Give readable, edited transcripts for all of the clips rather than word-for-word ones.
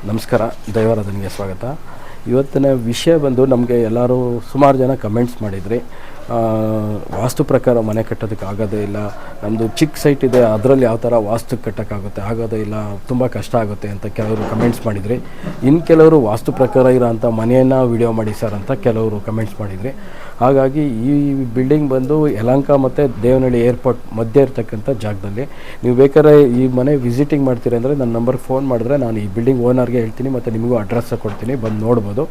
ನಮಸ್ಕಾರ, ದೈವಾರಾಧನೆಗೆ ಸ್ವಾಗತ. ಇವತ್ತಿನ ವಿಷಯ ಬಂದು ನಮಗೆ ಎಲ್ಲರೂ ಸುಮಾರು ಜನ ಕಮೆಂಟ್ಸ್ ಮಾಡಿದ್ರಿ. ವಾಸ್ತು ಪ್ರಕಾರ ಮನೆ ಕಟ್ಟೋದಕ್ಕೆ ಆಗೋದೇ ಇಲ್ಲ, ನಮ್ಮದು ಚಿಕ್ಕ ಸೈಟ್ ಇದೆ, ಅದರಲ್ಲಿ ಯಾವ ಥರ ವಾಸ್ತು ಕಟ್ಟೋಕ್ಕಾಗುತ್ತೆ, ಆಗೋದೇ ಇಲ್ಲ, ತುಂಬ ಕಷ್ಟ ಆಗುತ್ತೆ ಅಂತ ಕೆಲವರು ಕಮೆಂಟ್ಸ್ ಮಾಡಿದ್ರಿ. ಇನ್ನು ಕೆಲವರು ವಾಸ್ತು ಪ್ರಕಾರ ಇರೋಂಥ ಮನೆಯನ್ನು ವಿಡಿಯೋ ಮಾಡಿ ಸರ್ ಅಂತ ಕೆಲವರು ಕಮೆಂಟ್ಸ್ ಮಾಡಿದ್ರಿ. ಹಾಗಾಗಿ ಈ ಬಿಲ್ಡಿಂಗ್ ಬಂದು ಯಲಹಂಕ ಮತ್ತು ದೇವನಹಳ್ಳಿ ಏರ್ಪೋರ್ಟ್ ಮಧ್ಯೆ ಇರ್ತಕ್ಕಂಥ ಜಾಗದಲ್ಲಿ ನೀವು ಬೇಕಾದ್ರೆ ಈ ಮನೆ ವಿಸಿಟಿಂಗ್ ಮಾಡ್ತೀರಿ ಅಂದರೆ ನನ್ನ ನಂಬರ್ಗೆ ಫೋನ್ ಮಾಡಿದ್ರೆ ನಾನು ಈ ಬಿಲ್ಡಿಂಗ್ ಓನರ್ಗೆ ಹೇಳ್ತೀನಿ ಮತ್ತು ನಿಮಗೂ ಅಡ್ರೆಸ್ ಕೊಡ್ತೀನಿ, ಬಂದು ನೋಡ್ಬೋದು.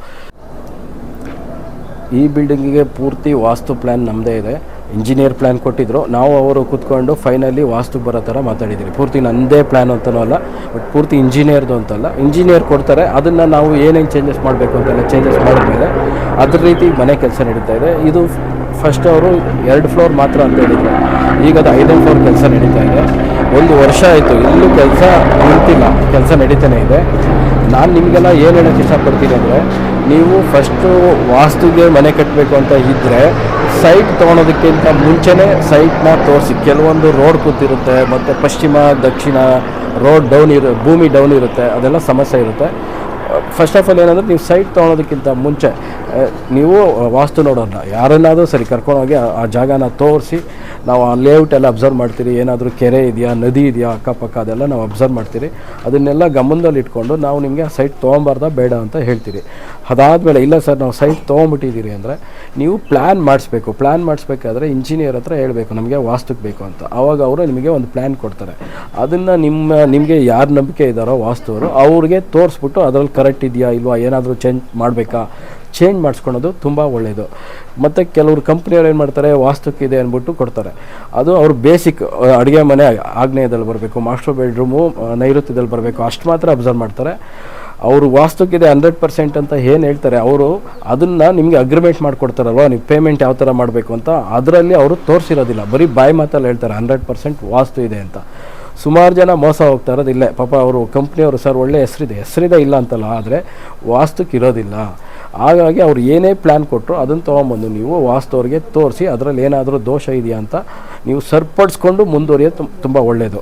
ಈ ಬಿಲ್ಡಿಂಗಿಗೆ ಪೂರ್ತಿ ವಾಸ್ತು ಪ್ಲ್ಯಾನ್ ನಮ್ಮದೇ ಇದೆ. ಇಂಜಿನಿಯರ್ ಪ್ಲ್ಯಾನ್ ಕೊಟ್ಟಿದ್ದರು, ನಾವು ಅವರು ಕೂತ್ಕೊಂಡು ಫೈನಲಿ ವಾಸ್ತು ಬರೋ ಥರ ಮಾತಾಡಿದ್ದೀರಿ. ಪೂರ್ತಿ ನನ್ನದೇ ಪ್ಲ್ಯಾನ್ ಅಂತನೂ ಅಲ್ಲ, ಬಟ್ ಪೂರ್ತಿ ಇಂಜಿನಿಯರ್ದು ಅಂತಲ್ಲ, ಇಂಜಿನಿಯರ್ ಕೊಡ್ತಾರೆ, ಅದನ್ನು ನಾವು ಏನೇನು ಚೇಂಜಸ್ ಮಾಡಬೇಕು ಅಂತೆಲ್ಲ ಚೇಂಜಸ್ ಮಾಡಿದ್ಮೇಲೆ ಅದ್ರ ರೀತಿ ಮನೆ ಕೆಲಸ ನಡೀತಾ ಇದೆ. ಇದು ಫಸ್ಟ್ ಅವರು 2 ಫ್ಲೋರ್ ಮಾತ್ರ ಅಂತ ಹೇಳಿದ್ರು, ಈಗ ಅದು 5ನೇ ಫ್ಲೋರ್ ಕೆಲಸ ನಡೀತಾ ಇದೆ. 1 ವರ್ಷ ಆಯಿತು, ಎಲ್ಲೂ ಕೆಲಸ ನಿಂತಿಲ್ಲ, ಕೆಲಸ ನಡೀತಾನೆ ಇದೆ. ನಾನು ನಿಮಗೆಲ್ಲ ಏನು ಹೇಳೋಕ್ಕೆ ಇಷ್ಟಪಡ್ತೀನಿ ಅಂದರೆ, ನೀವು ಫಸ್ಟು ವಾಸ್ತುಗೆ ಮನೆ ಕಟ್ಟಬೇಕು ಅಂತ ಇದ್ದರೆ ಸೈಟ್ ತೊಗೊಳೋದಕ್ಕಿಂತ ಮುಂಚೆನೇ ಸೈಟ್ನ ತೋರಿಸಿ. ಕೆಲವೊಂದು ರೋಡ್ ಕೂತಿರುತ್ತೆ, ಮತ್ತು ಪಶ್ಚಿಮ ದಕ್ಷಿಣ ರೋಡ್ ಡೌನ್ ಭೂಮಿ ಡೌನ್ ಇರುತ್ತೆ, ಅದೆಲ್ಲ ಸಮಸ್ಯೆ ಇರುತ್ತೆ. ಫಸ್ಟ್ ಆಫ್ ಆಲ್ ಏನಂದರೆ, ನೀವು ಸೈಟ್ ತೊಗೊಳೋದಕ್ಕಿಂತ ಮುಂಚೆ ನೀವು ವಾಸ್ತು ನೋಡೋಣ, ಯಾರನ್ನಾದರೂ ಸರಿ ಕರ್ಕೊಂಡೋಗಿ ಆ ಜಾಗನ ತೋರಿಸಿ. ನಾವು ಆ ಲೇಔಟ್ ಎಲ್ಲ ಅಬ್ಸರ್ವ್ ಮಾಡ್ತೀರಿ, ಏನಾದರೂ ಕೆರೆ ಇದೆಯಾ, ನದಿ ಇದೆಯಾ ಅಕ್ಕಪಕ್ಕ, ಅದೆಲ್ಲ ನಾವು ಅಬ್ಸರ್ವ್ ಮಾಡ್ತೀರಿ. ಅದನ್ನೆಲ್ಲ ಗಮನದಲ್ಲಿ ಇಟ್ಕೊಂಡು ನಾವು ನಿಮಗೆ ಆ ಸೈಟ್ ತೊಗೊಬಾರ್ದ ಬೇಡ ಅಂತ ಹೇಳ್ತೀರಿ. ಅದಾದಮೇಲೆ ಇಲ್ಲ ಸರ್ ನಾವು ಸೈಟ್ ತೊಗೊಂಬಿಟ್ಟಿದ್ದೀರಿ ಅಂದರೆ ನೀವು ಪ್ಲ್ಯಾನ್ ಮಾಡಿಸ್ಬೇಕು. ಪ್ಲ್ಯಾನ್ ಮಾಡಿಸ್ಬೇಕಾದ್ರೆ ಇಂಜಿನಿಯರ್ ಹತ್ರ ಹೇಳಬೇಕು ನಮಗೆ ವಾಸ್ತುಕ್ಕೆ ಬೇಕು ಅಂತ. ಆವಾಗ ಅವರು ನಿಮಗೆ ಒಂದು ಪ್ಲ್ಯಾನ್ ಕೊಡ್ತಾರೆ. ಅದನ್ನು ನಿಮಗೆ ಯಾರು ನಂಬಿಕೆ ಇದ್ದಾರೋ ವಾಸ್ತುವರು ಅವ್ರಿಗೆ ತೋರಿಸ್ಬಿಟ್ಟು ಅದರಲ್ಲಿ ಕರೆಕ್ಟ್ ಇದೆಯಾ ಇಲ್ವಾ, ಏನಾದರೂ ಚೇಂಜ್ ಮಾಡಿಸ್ಕೊಳೋದು ತುಂಬ ಒಳ್ಳೆಯದು. ಮತ್ತು ಕೆಲವರು ಕಂಪ್ನಿಯವ್ರು ಏನು ಮಾಡ್ತಾರೆ, ವಾಸ್ತುಕ್ಕಿದೆ ಅಂದ್ಬಿಟ್ಟು ಕೊಡ್ತಾರೆ. ಅದು ಅವ್ರು ಬೇಸಿಕ್ ಅಡುಗೆ ಮನೆ ಆಗ್ನೇಯದಲ್ಲಿ ಬರಬೇಕು, ಮಾಸ್ಟರ್ ಬೆಡ್ರೂಮು ನೈಋತ್ಯದಲ್ಲಿ ಬರಬೇಕು, ಅಷ್ಟು ಮಾತ್ರ ಅಬ್ಸರ್ವ್ ಮಾಡ್ತಾರೆ. ಅವರು ವಾಸ್ತುಕ್ಕಿದೆ 100% ಅಂತ ಏನು ಹೇಳ್ತಾರೆ, ಅವರು ಅದನ್ನು ನಿಮಗೆ ಅಗ್ರಿಮೆಂಟ್ ಮಾಡಿಕೊಡ್ತಾರಲ್ವ, ನೀವು ಪೇಮೆಂಟ್ ಯಾವ ಥರ ಮಾಡಬೇಕು ಅಂತ, ಅದರಲ್ಲಿ ಅವರು ತೋರಿಸಿರೋದಿಲ್ಲ, ಬರೀ ಬಾಯಿ ಮಾತಲ್ಲಿ ಹೇಳ್ತಾರೆ 100% ವಾಸ್ತು ಇದೆ ಅಂತ. ಸುಮಾರು ಜನ ಮೋಸ ಹೋಗ್ತಾ ಇರೋದು ಇಲ್ಲೇ. ಪಾಪ ಅವರು ಕಂಪ್ನಿಯವರು ಸರ್ ಒಳ್ಳೆ ಹೆಸರಿದೆ ಇಲ್ಲ ಅಂತಲ್ಲ, ಆದರೆ ವಾಸ್ತುಕ್ಕೆ ಇರೋದಿಲ್ಲ. ಹಾಗಾಗಿ ಅವ್ರು ಏನೇ ಪ್ಲ್ಯಾನ್ ಕೊಟ್ಟರು ಅದನ್ನು ತೊಗೊಂಬಂದು ನೀವು ವಾಸ್ತುವ್ರಿಗೆ ತೋರಿಸಿ ಅದರಲ್ಲಿ ಏನಾದರೂ ದೋಷ ಇದೆಯಾ ಅಂತ ನೀವು ಸರಿಪಡಿಸ್ಕೊಂಡು ಮುಂದುವರಿಯೋದು ತುಂಬ ಒಳ್ಳೆಯದು.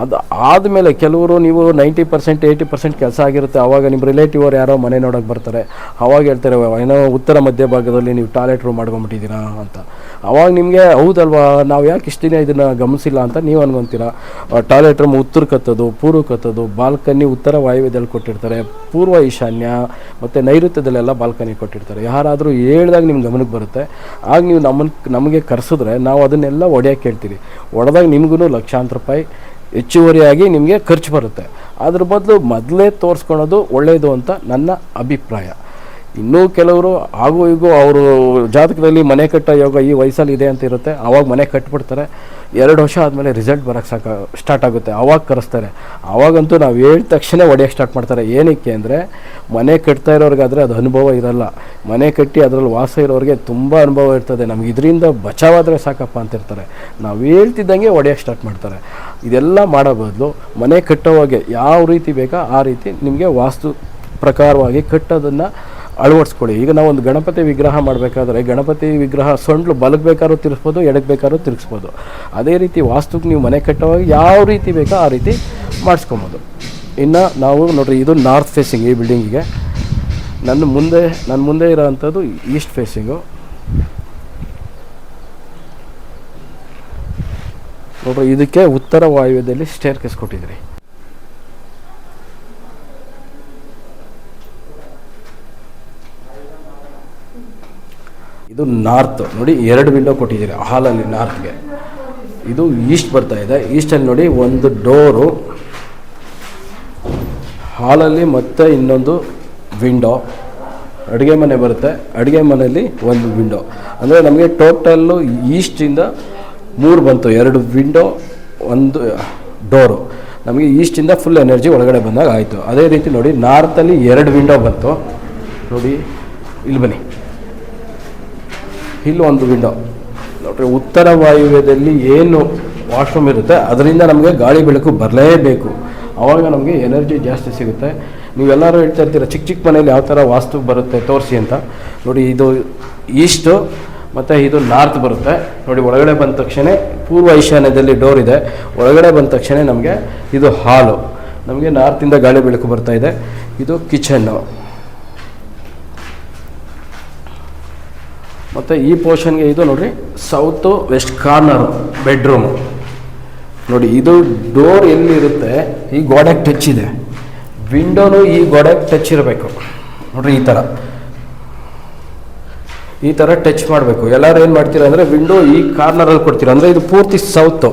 ಅದು ಆದಮೇಲೆ ಕೆಲವರು ನೀವು 90% 80% ಕೆಲಸ ಆಗಿರುತ್ತೆ, ಆವಾಗ ನಿಮ್ಮ ರಿಲೇಟಿವ್ ಅವ್ರು ಯಾರೋ ಮನೆ ನೋಡೋಕೆ ಬರ್ತಾರೆ. ಆವಾಗ ಹೇಳ್ತಾರೆ ಏನೋ ಉತ್ತರ ಮಧ್ಯಭಾಗದಲ್ಲಿ ನೀವು ಟಾಯ್ಲೆಟ್ ರೂಮ್ ಮಾಡ್ಕೊಂಬಿಟ್ಟಿದ್ದೀರಾ ಅಂತ. ಆವಾಗ ನಿಮಗೆ ಹೌದಲ್ವಾ, ನಾವು ಯಾಕೆ ಇಷ್ಟು ದಿನ ಇದನ್ನು ಗಮನಿಸಿಲ್ಲ ಅಂತ ನೀವು ಅನ್ಕೊತೀರ. ಟಾಯ್ಲೆಟ್ ರೂಮ್ ಉತ್ತರಕ್ಕತ್ತದು, ಪೂರ್ವಕ್ಕತ್ತದು, ಬಾಲ್ಕನಿ ಉತ್ತರ ವಾಯುವ್ಯದಲ್ಲಿ ಕೊಟ್ಟಿರ್ತಾರೆ, ಪೂರ್ವ ಈಶಾನ್ಯ ಮತ್ತು ನೈಋತ್ಯದಲ್ಲೆಲ್ಲ ಬಾಲ್ಕನಿ ಕೊಟ್ಟಿರ್ತಾರೆ. ಯಾರಾದರೂ ಹೇಳ್ದಾಗ ನಿಮ್ಮ ಗಮನಕ್ಕೆ ಬರುತ್ತೆ. ಆಗ ನೀವು ನಮಗೆ ಕರೆಸಿದ್ರೆ ನಾವು ಅದನ್ನೆಲ್ಲ ಒಡೆಯೋಕ್ಕೆ ಹೇಳ್ತೀರಿ. ಒಡೆದಾಗ ನಿಮಗೂ ಲಕ್ಷಾಂತರ ರೂಪಾಯಿ ಹೆಚ್ಚುವರಿಯಾಗಿ ನಿಮಗೆ ಖರ್ಚು ಬರುತ್ತೆ. ಅದ್ರ ಬದಲು ಮೊದಲೇ ತೋರಿಸ್ಕೊಳೋದು ಒಳ್ಳೆಯದು ಅಂತ ನನ್ನ ಅಭಿಪ್ರಾಯ. ಇನ್ನೂ ಕೆಲವರು ಹಾಗೂ ಈಗೂ ಅವರು ಜಾತಕದಲ್ಲಿ ಮನೆ ಕಟ್ಟೋ ಯೋಗ ಈ ವಯಸ್ಸಲ್ಲಿ ಇದೆ ಅಂತ ಇರುತ್ತೆ, ಆವಾಗ ಮನೆ ಕಟ್ಬಿಡ್ತಾರೆ. 2 ವರ್ಷ ಆದಮೇಲೆ ರಿಸಲ್ಟ್ ಬರೋಕ್ಕೆ ಸ್ಟಾರ್ಟ್ ಆಗುತ್ತೆ, ಆವಾಗ ಕರೆಸ್ತಾರೆ. ಆವಾಗಂತೂ ನಾವು ಹೇಳಿದ ತಕ್ಷಣ ಹೊಡೆಯೋಕ್ಕೆ ಸ್ಟಾರ್ಟ್ ಮಾಡ್ತಾರೆ. ಏನಕ್ಕೆ ಅಂದರೆ, ಮನೆ ಕಟ್ತಾ ಇರೋರಿಗಾದರೆ ಅದು ಅನುಭವ ಇರಲ್ಲ. ಮನೆ ಕಟ್ಟಿ ಅದರಲ್ಲಿ ವಾಸ ಇರೋರಿಗೆ ತುಂಬ ಅನುಭವ ಇರ್ತದೆ. ನಮ್ಗೆ ಇದರಿಂದ ಬಚಾವಾದರೆ ಸಾಕಪ್ಪ ಅಂತಿರ್ತಾರೆ. ನಾವು ಹೇಳ್ತಿದ್ದಂಗೆ ಹೊಡೆಯೋಕ್ಕೆ ಸ್ಟಾರ್ಟ್ ಮಾಡ್ತಾರೆ. ಇದೆಲ್ಲ ಮಾಡೋ ಬದಲು ಮನೆ ಕಟ್ಟೋವಾಗೆ ಯಾವ ರೀತಿ ಬೇಕೋ ಆ ರೀತಿ ನಿಮಗೆ ವಾಸ್ತು ಪ್ರಕಾರವಾಗಿ ಕಟ್ಟೋದನ್ನು ಅಳವಡಿಸ್ಕೊಳ್ಳಿ. ಈಗ ನಾವು ಒಂದು ಗಣಪತಿ ವಿಗ್ರಹ ಮಾಡಬೇಕಾದ್ರೆ ಗಣಪತಿ ವಿಗ್ರಹ ಸೊಂಡ್ಲು ಬಲಕ್ಕೆ ಬೇಕಾದ್ರೂ ತಿರ್ಗಿಸ್ಬೋದು, ಎಡಕ್ಕೆ ಬೇಕಾದ್ರೂ ತಿರ್ಗಿಸ್ಬೋದು. ಅದೇ ರೀತಿ ವಾಸ್ತುಕ್ಕೆ ನೀವು ಮನೆ ಕಟ್ಟೋವಾಗ ಯಾವ ರೀತಿ ಬೇಕೋ ಆ ರೀತಿ ಮಾಡಿಸ್ಕೊಬೋದು. ಇನ್ನು ನಾವು ನೋಡಿರಿ, ಇದು ನಾರ್ತ್ ಫೇಸಿಂಗ್ ಈ ಬಿಲ್ಡಿಂಗಿಗೆ. ನನ್ನ ಮುಂದೆ ಇರೋವಂಥದ್ದು ಈಸ್ಟ್ ಫೇಸಿಂಗು. ನೋಡ್ರಿ, ಇದಕ್ಕೆ ಉತ್ತರ ವಾಯುವ್ಯದಲ್ಲಿ ಸ್ಟೇರ್ ಕೇಸ್ ಕೊಟ್ಟಿದ್ರಿ. ಇದು ನಾರ್ತ್ ನೋಡಿ, 2 ವಿಂಡೋ ಕೊಟ್ಟಿದ್ದೀರಿ ಹಾಲಲ್ಲಿ ನಾರ್ತ್ಗೆ. ಇದು ಈಸ್ಟ್ ಬರ್ತಾ ಇದೆ. ಈಸ್ಟಲ್ಲಿ ನೋಡಿ ಒಂದು ಡೋರು ಹಾಲಲ್ಲಿ, ಮತ್ತು ಇನ್ನೊಂದು ವಿಂಡೋ. ಅಡುಗೆ ಮನೆ ಬರುತ್ತೆ, ಅಡುಗೆ ಮನೆಯಲ್ಲಿ ಒಂದು ವಿಂಡೋ. ಅಂದರೆ ನಮಗೆ ಟೋಟಲ್ಲು ಈಸ್ಟಿಂದ 3 ಬಂತು, 2 ವಿಂಡೋ 1 ಡೋರು. ನಮಗೆ ಈಸ್ಟಿಂದ ಫುಲ್ ಎನರ್ಜಿ ಒಳಗಡೆ ಬಂದಾಗ ಆಯಿತು. ಅದೇ ರೀತಿ ನೋಡಿ ನಾರ್ತಲ್ಲಿ 2 ವಿಂಡೋ ಬಂತು. ನೋಡಿ ಇಲ್ಲಿ ಬನ್ನಿ, ಇಲ್ಲಿ ಒಂದು ವಿಂಡೋ. ನೋಡ್ರಿ, ಉತ್ತರ ವಾಯುವ್ಯದಲ್ಲಿ ಏನು ವಾಶ್ರೂಮ್ ಇರುತ್ತೆ ಅದರಿಂದ ನಮಗೆ ಗಾಳಿ ಬೆಳಕು ಬರಲೇಬೇಕು. ಆವಾಗ ನಮಗೆ ಎನರ್ಜಿ ಜಾಸ್ತಿ ಸಿಗುತ್ತೆ. ನೀವೆಲ್ಲರೂ ಹೇಳ್ತಾ ಇರ್ತೀರ ಚಿಕ್ಕ ಮನೇಲಿ ಯಾವ ಥರ ವಾಸ್ತು ಬರುತ್ತೆ ತೋರಿಸಿ ಅಂತ. ನೋಡಿ, ಇದು ಈಸ್ಟು ಮತ್ತು ಇದು ನಾರ್ತ್ ಬರುತ್ತೆ. ನೋಡಿ, ಒಳಗಡೆ ಬಂದ ತಕ್ಷಣ ಪೂರ್ವ ಈಶಾನ್ಯದಲ್ಲಿ ಡೋರ್ ಇದೆ. ಒಳಗಡೆ ಬಂದ ತಕ್ಷಣ ನಮಗೆ ಇದು ಹಾಲು. ನಮಗೆ ನಾರ್ತಿಂದ ಗಾಳಿ ಬೆಳಕು ಬರ್ತಾ ಇದೆ. ಇದು ಕಿಚನ್ನು. ಮತ್ತು ಈ ಪೋರ್ಷನ್ಗೆ ಇದು ನೋಡಿರಿ ಸೌತು ವೆಸ್ಟ್ ಕಾರ್ನರು ಬೆಡ್ರೂಮು ನೋಡಿ. ಇದು ಡೋರ್ ಎಲ್ಲಿರುತ್ತೆ ಈ ಗೋಡೆಗೆ ಟಚ್ ಇದೆ, ವಿಂಡೋನು ಈ ಗೋಡೆಗೆ ಟಚ್ ಇರಬೇಕು ನೋಡಿರಿ. ಈ ಥರ ಟಚ್ ಮಾಡಬೇಕು. ಎಲ್ಲರೂ ಏನು ಮಾಡ್ತೀರಾ ಅಂದರೆ ವಿಂಡೋ ಈ ಕಾರ್ನರಲ್ಲಿ ಕೊಡ್ತೀರಾ ಅಂದರೆ ಇದು ಪೂರ್ತಿ ಸೌತು.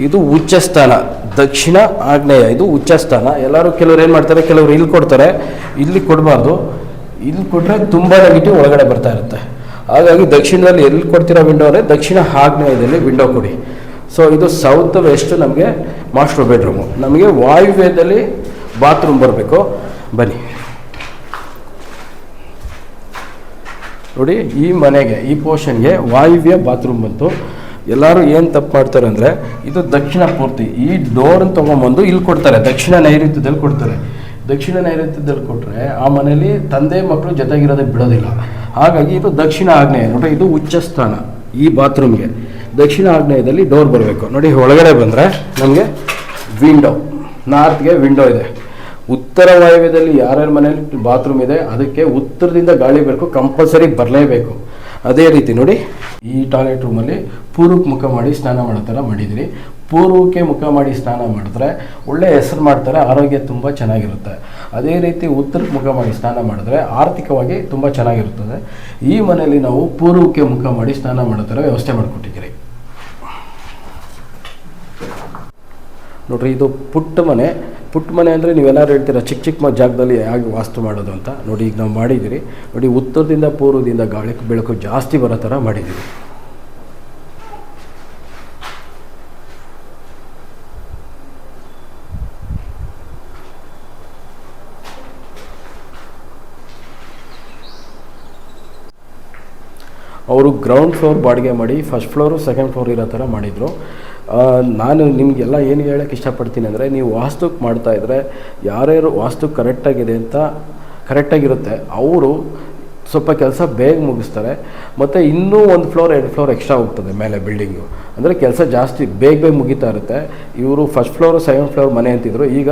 ಇದು ಉಚ್ಚ ಸ್ಥಾನ, ದಕ್ಷಿಣ ಆಗ್ನೇಯ, ಇದು ಉಚ್ಚ ಸ್ಥಾನ. ಎಲ್ಲರೂ ಕೆಲವ್ರು ಏನು ಮಾಡ್ತಾರೆ, ಕೆಲವರು ಇಲ್ಲಿ ಕೊಡ್ತಾರೆ, ಇಲ್ಲಿ ಕೊಡಬಾರ್ದು. ಇಲ್ಲಿ ಕೊಟ್ಟರೆ ತುಂಬ ನೆಗೆಟಿವ್ ಒಳಗಡೆ ಬರ್ತಾ ಇರುತ್ತೆ. ಹಾಗಾಗಿ ದಕ್ಷಿಣದಲ್ಲಿ ಎಲ್ಲಿ ಕೊಡ್ತೀರಾ ವಿಂಡೋ ಅಂದರೆ ದಕ್ಷಿಣ ಆಗ್ನೇಯದಲ್ಲಿ ವಿಂಡೋ ಕೊಡಿ. ಸೊ ಇದು ಸೌತ್ ವೆಸ್ಟ್ ನಮಗೆ ಮಾಸ್ಟರ್ ಬೆಡ್ರೂಮು. ನಮಗೆ ವಾಯುವ್ಯದಲ್ಲಿ ಬಾತ್ರೂಮ್ ಬರಬೇಕು. ಬನ್ನಿ ನೋಡಿ, ಈ ಮನೆಗೆ ಈ ಪೋರ್ಷನ್ಗೆ ವಾಯುವ್ಯ ಬಾತ್ರೂಮ್ ಬಂತು. ಎಲ್ಲರೂ ಏನು ತಪ್ಪು ಮಾಡ್ತಾರೆ ಅಂದರೆ ಇದು ದಕ್ಷಿಣ ಪೂರ್ತಿ ಈ ಡೋರನ್ನು ತೊಗೊಂಬಂದು ಇಲ್ಲಿ ಕೊಡ್ತಾರೆ, ದಕ್ಷಿಣ ನೈಋತ್ಯದಲ್ಲಿ ಕೊಡ್ತಾರೆ. ದಕ್ಷಿಣ ನೈಋತ್ಯದಲ್ಲಿ ಕೊಟ್ಟರೆ ಆ ಮನೇಲಿ ತಂದೆ ಮಕ್ಕಳು ಜೊತೆಗಿರೋದಕ್ಕೆ ಬಿಡೋದಿಲ್ಲ. ಹಾಗಾಗಿ ಇದು ದಕ್ಷಿಣ ಆಗ್ನೇಯ ನೋಡಿ. ಇದು ಉಚ್ಚ ಸ್ಥಾನ. ಈ ಬಾತ್ರೂಮ್ಗೆ ದಕ್ಷಿಣ ಆಗ್ನೇಯದಲ್ಲಿ ಡೋರ್ ಬರಬೇಕು ನೋಡಿ. ಒಳಗಡೆ ಬಂದರೆ ನಮಗೆ ವಿಂಡೋ, ನಾರ್ತ್ಗೆ ವಿಂಡೋ ಇದೆ. ಉತ್ತರ ವಾಯುವ್ಯದಲ್ಲಿ ಯಾರ್ಯಾರ ಮನೇಲಿ ಬಾತ್ರೂಮ್ ಇದೆ ಅದಕ್ಕೆ ಉತ್ತರದಿಂದ ಗಾಳಿ ಬೇಕು, ಕಂಪಲ್ಸರಿ ಬರಲೇಬೇಕು. ಅದೇ ರೀತಿ ನೋಡಿ, ಈ ಟಾಯ್ಲೆಟ್ ರೂಮಲ್ಲಿ ಪೂರ್ವಕ್ಕೆ ಮುಖ ಮಾಡಿ ಸ್ನಾನ ಮಾಡೋ ಥರ ಮಾಡಿದಿರಿ. ಪೂರ್ವಕ್ಕೆ ಮುಖ ಮಾಡಿ ಸ್ನಾನ ಮಾಡಿದ್ರೆ ಒಳ್ಳೆ ಹೆಸರು ಮಾಡ್ತಾರೆ, ಆರೋಗ್ಯ ತುಂಬ ಚೆನ್ನಾಗಿರುತ್ತೆ. ಅದೇ ರೀತಿ ಉತ್ತರಕ್ಕೆ ಮುಖ ಮಾಡಿ ಸ್ನಾನ ಮಾಡಿದ್ರೆ ಆರ್ಥಿಕವಾಗಿ ತುಂಬ ಚೆನ್ನಾಗಿರುತ್ತದೆ. ಈ ಮನೆಯಲ್ಲಿ ನಾವು ಪೂರ್ವಕ್ಕೆ ಮುಖ ಮಾಡಿ ಸ್ನಾನ ಮಾಡೋ ಥರ ವ್ಯವಸ್ಥೆ ಮಾಡಿಕೊಟ್ಟಿದ್ದೀರಿ ನೋಡ್ರಿ. ಇದು ಪುಟ್ಟ ಮನೆ. ಪುಟ್ಟ ಮನೆ ಅಂದರೆ ನೀವೆಲ್ಲರೂ ಹೇಳ್ತೀರಾ ಚಿಕ್ಕ ಚಿಕ್ಕ ಜಾಗದಲ್ಲಿ ಹೇಗೆ ವಾಸ್ತು ಮಾಡೋದು ಅಂತ. ನೋಡಿ ಈಗ ನಾವು ಮಾಡಿದ್ದೀರಿ ನೋಡಿ, ಉತ್ತರದಿಂದ ಪೂರ್ವದಿಂದ ಗಾಳಿ ಬೆಳಕು ಜಾಸ್ತಿ ಬರೋ ಥರ ಮಾಡಿದ್ದೀವಿ. ಅವರು ಗ್ರೌಂಡ್ ಫ್ಲೋರ್ ಬಾಡಿಗೆ ಮಾಡಿ ಫಸ್ಟ್ ಫ್ಲೋರು ಸೆಕೆಂಡ್ ಫ್ಲೋರ್ ಇರೋ ಥರ ಮಾಡಿದರು. ನಾನು ನಿಮಗೆಲ್ಲ ಏನು ಹೇಳೋಕ್ಕೆ ಇಷ್ಟಪಡ್ತೀನಿ ಅಂದರೆ, ನೀವು ವಾಸ್ತುಕ್ಕೆ ಮಾಡ್ತಾಯಿದ್ರೆ ಯಾರ್ಯಾರು ವಾಸ್ತು ಕರೆಕ್ಟಾಗಿದೆ ಅಂತ ಕರೆಕ್ಟಾಗಿರುತ್ತೆ ಅವರು ಸ್ವಲ್ಪ ಕೆಲಸ ಬೇಗ ಮುಗಿಸ್ತಾರೆ. ಮತ್ತು ಇನ್ನೂ 1 ಫ್ಲೋರ್ 2 ಫ್ಲೋರ್ ಎಕ್ಸ್ಟ್ರಾ ಹೋಗ್ತದೆ ಮೇಲೆ ಬಿಲ್ಡಿಂಗು. ಅಂದರೆ ಕೆಲಸ ಜಾಸ್ತಿ ಬೇಗ ಮುಗಿತಾ ಇರುತ್ತೆ. ಇವರು ಫಸ್ಟ್ ಫ್ಲೋರು ಸೆಕೆಂಡ್ ಫ್ಲೋರ್ ಮನೆ ಅಂತಿದ್ರು, ಈಗ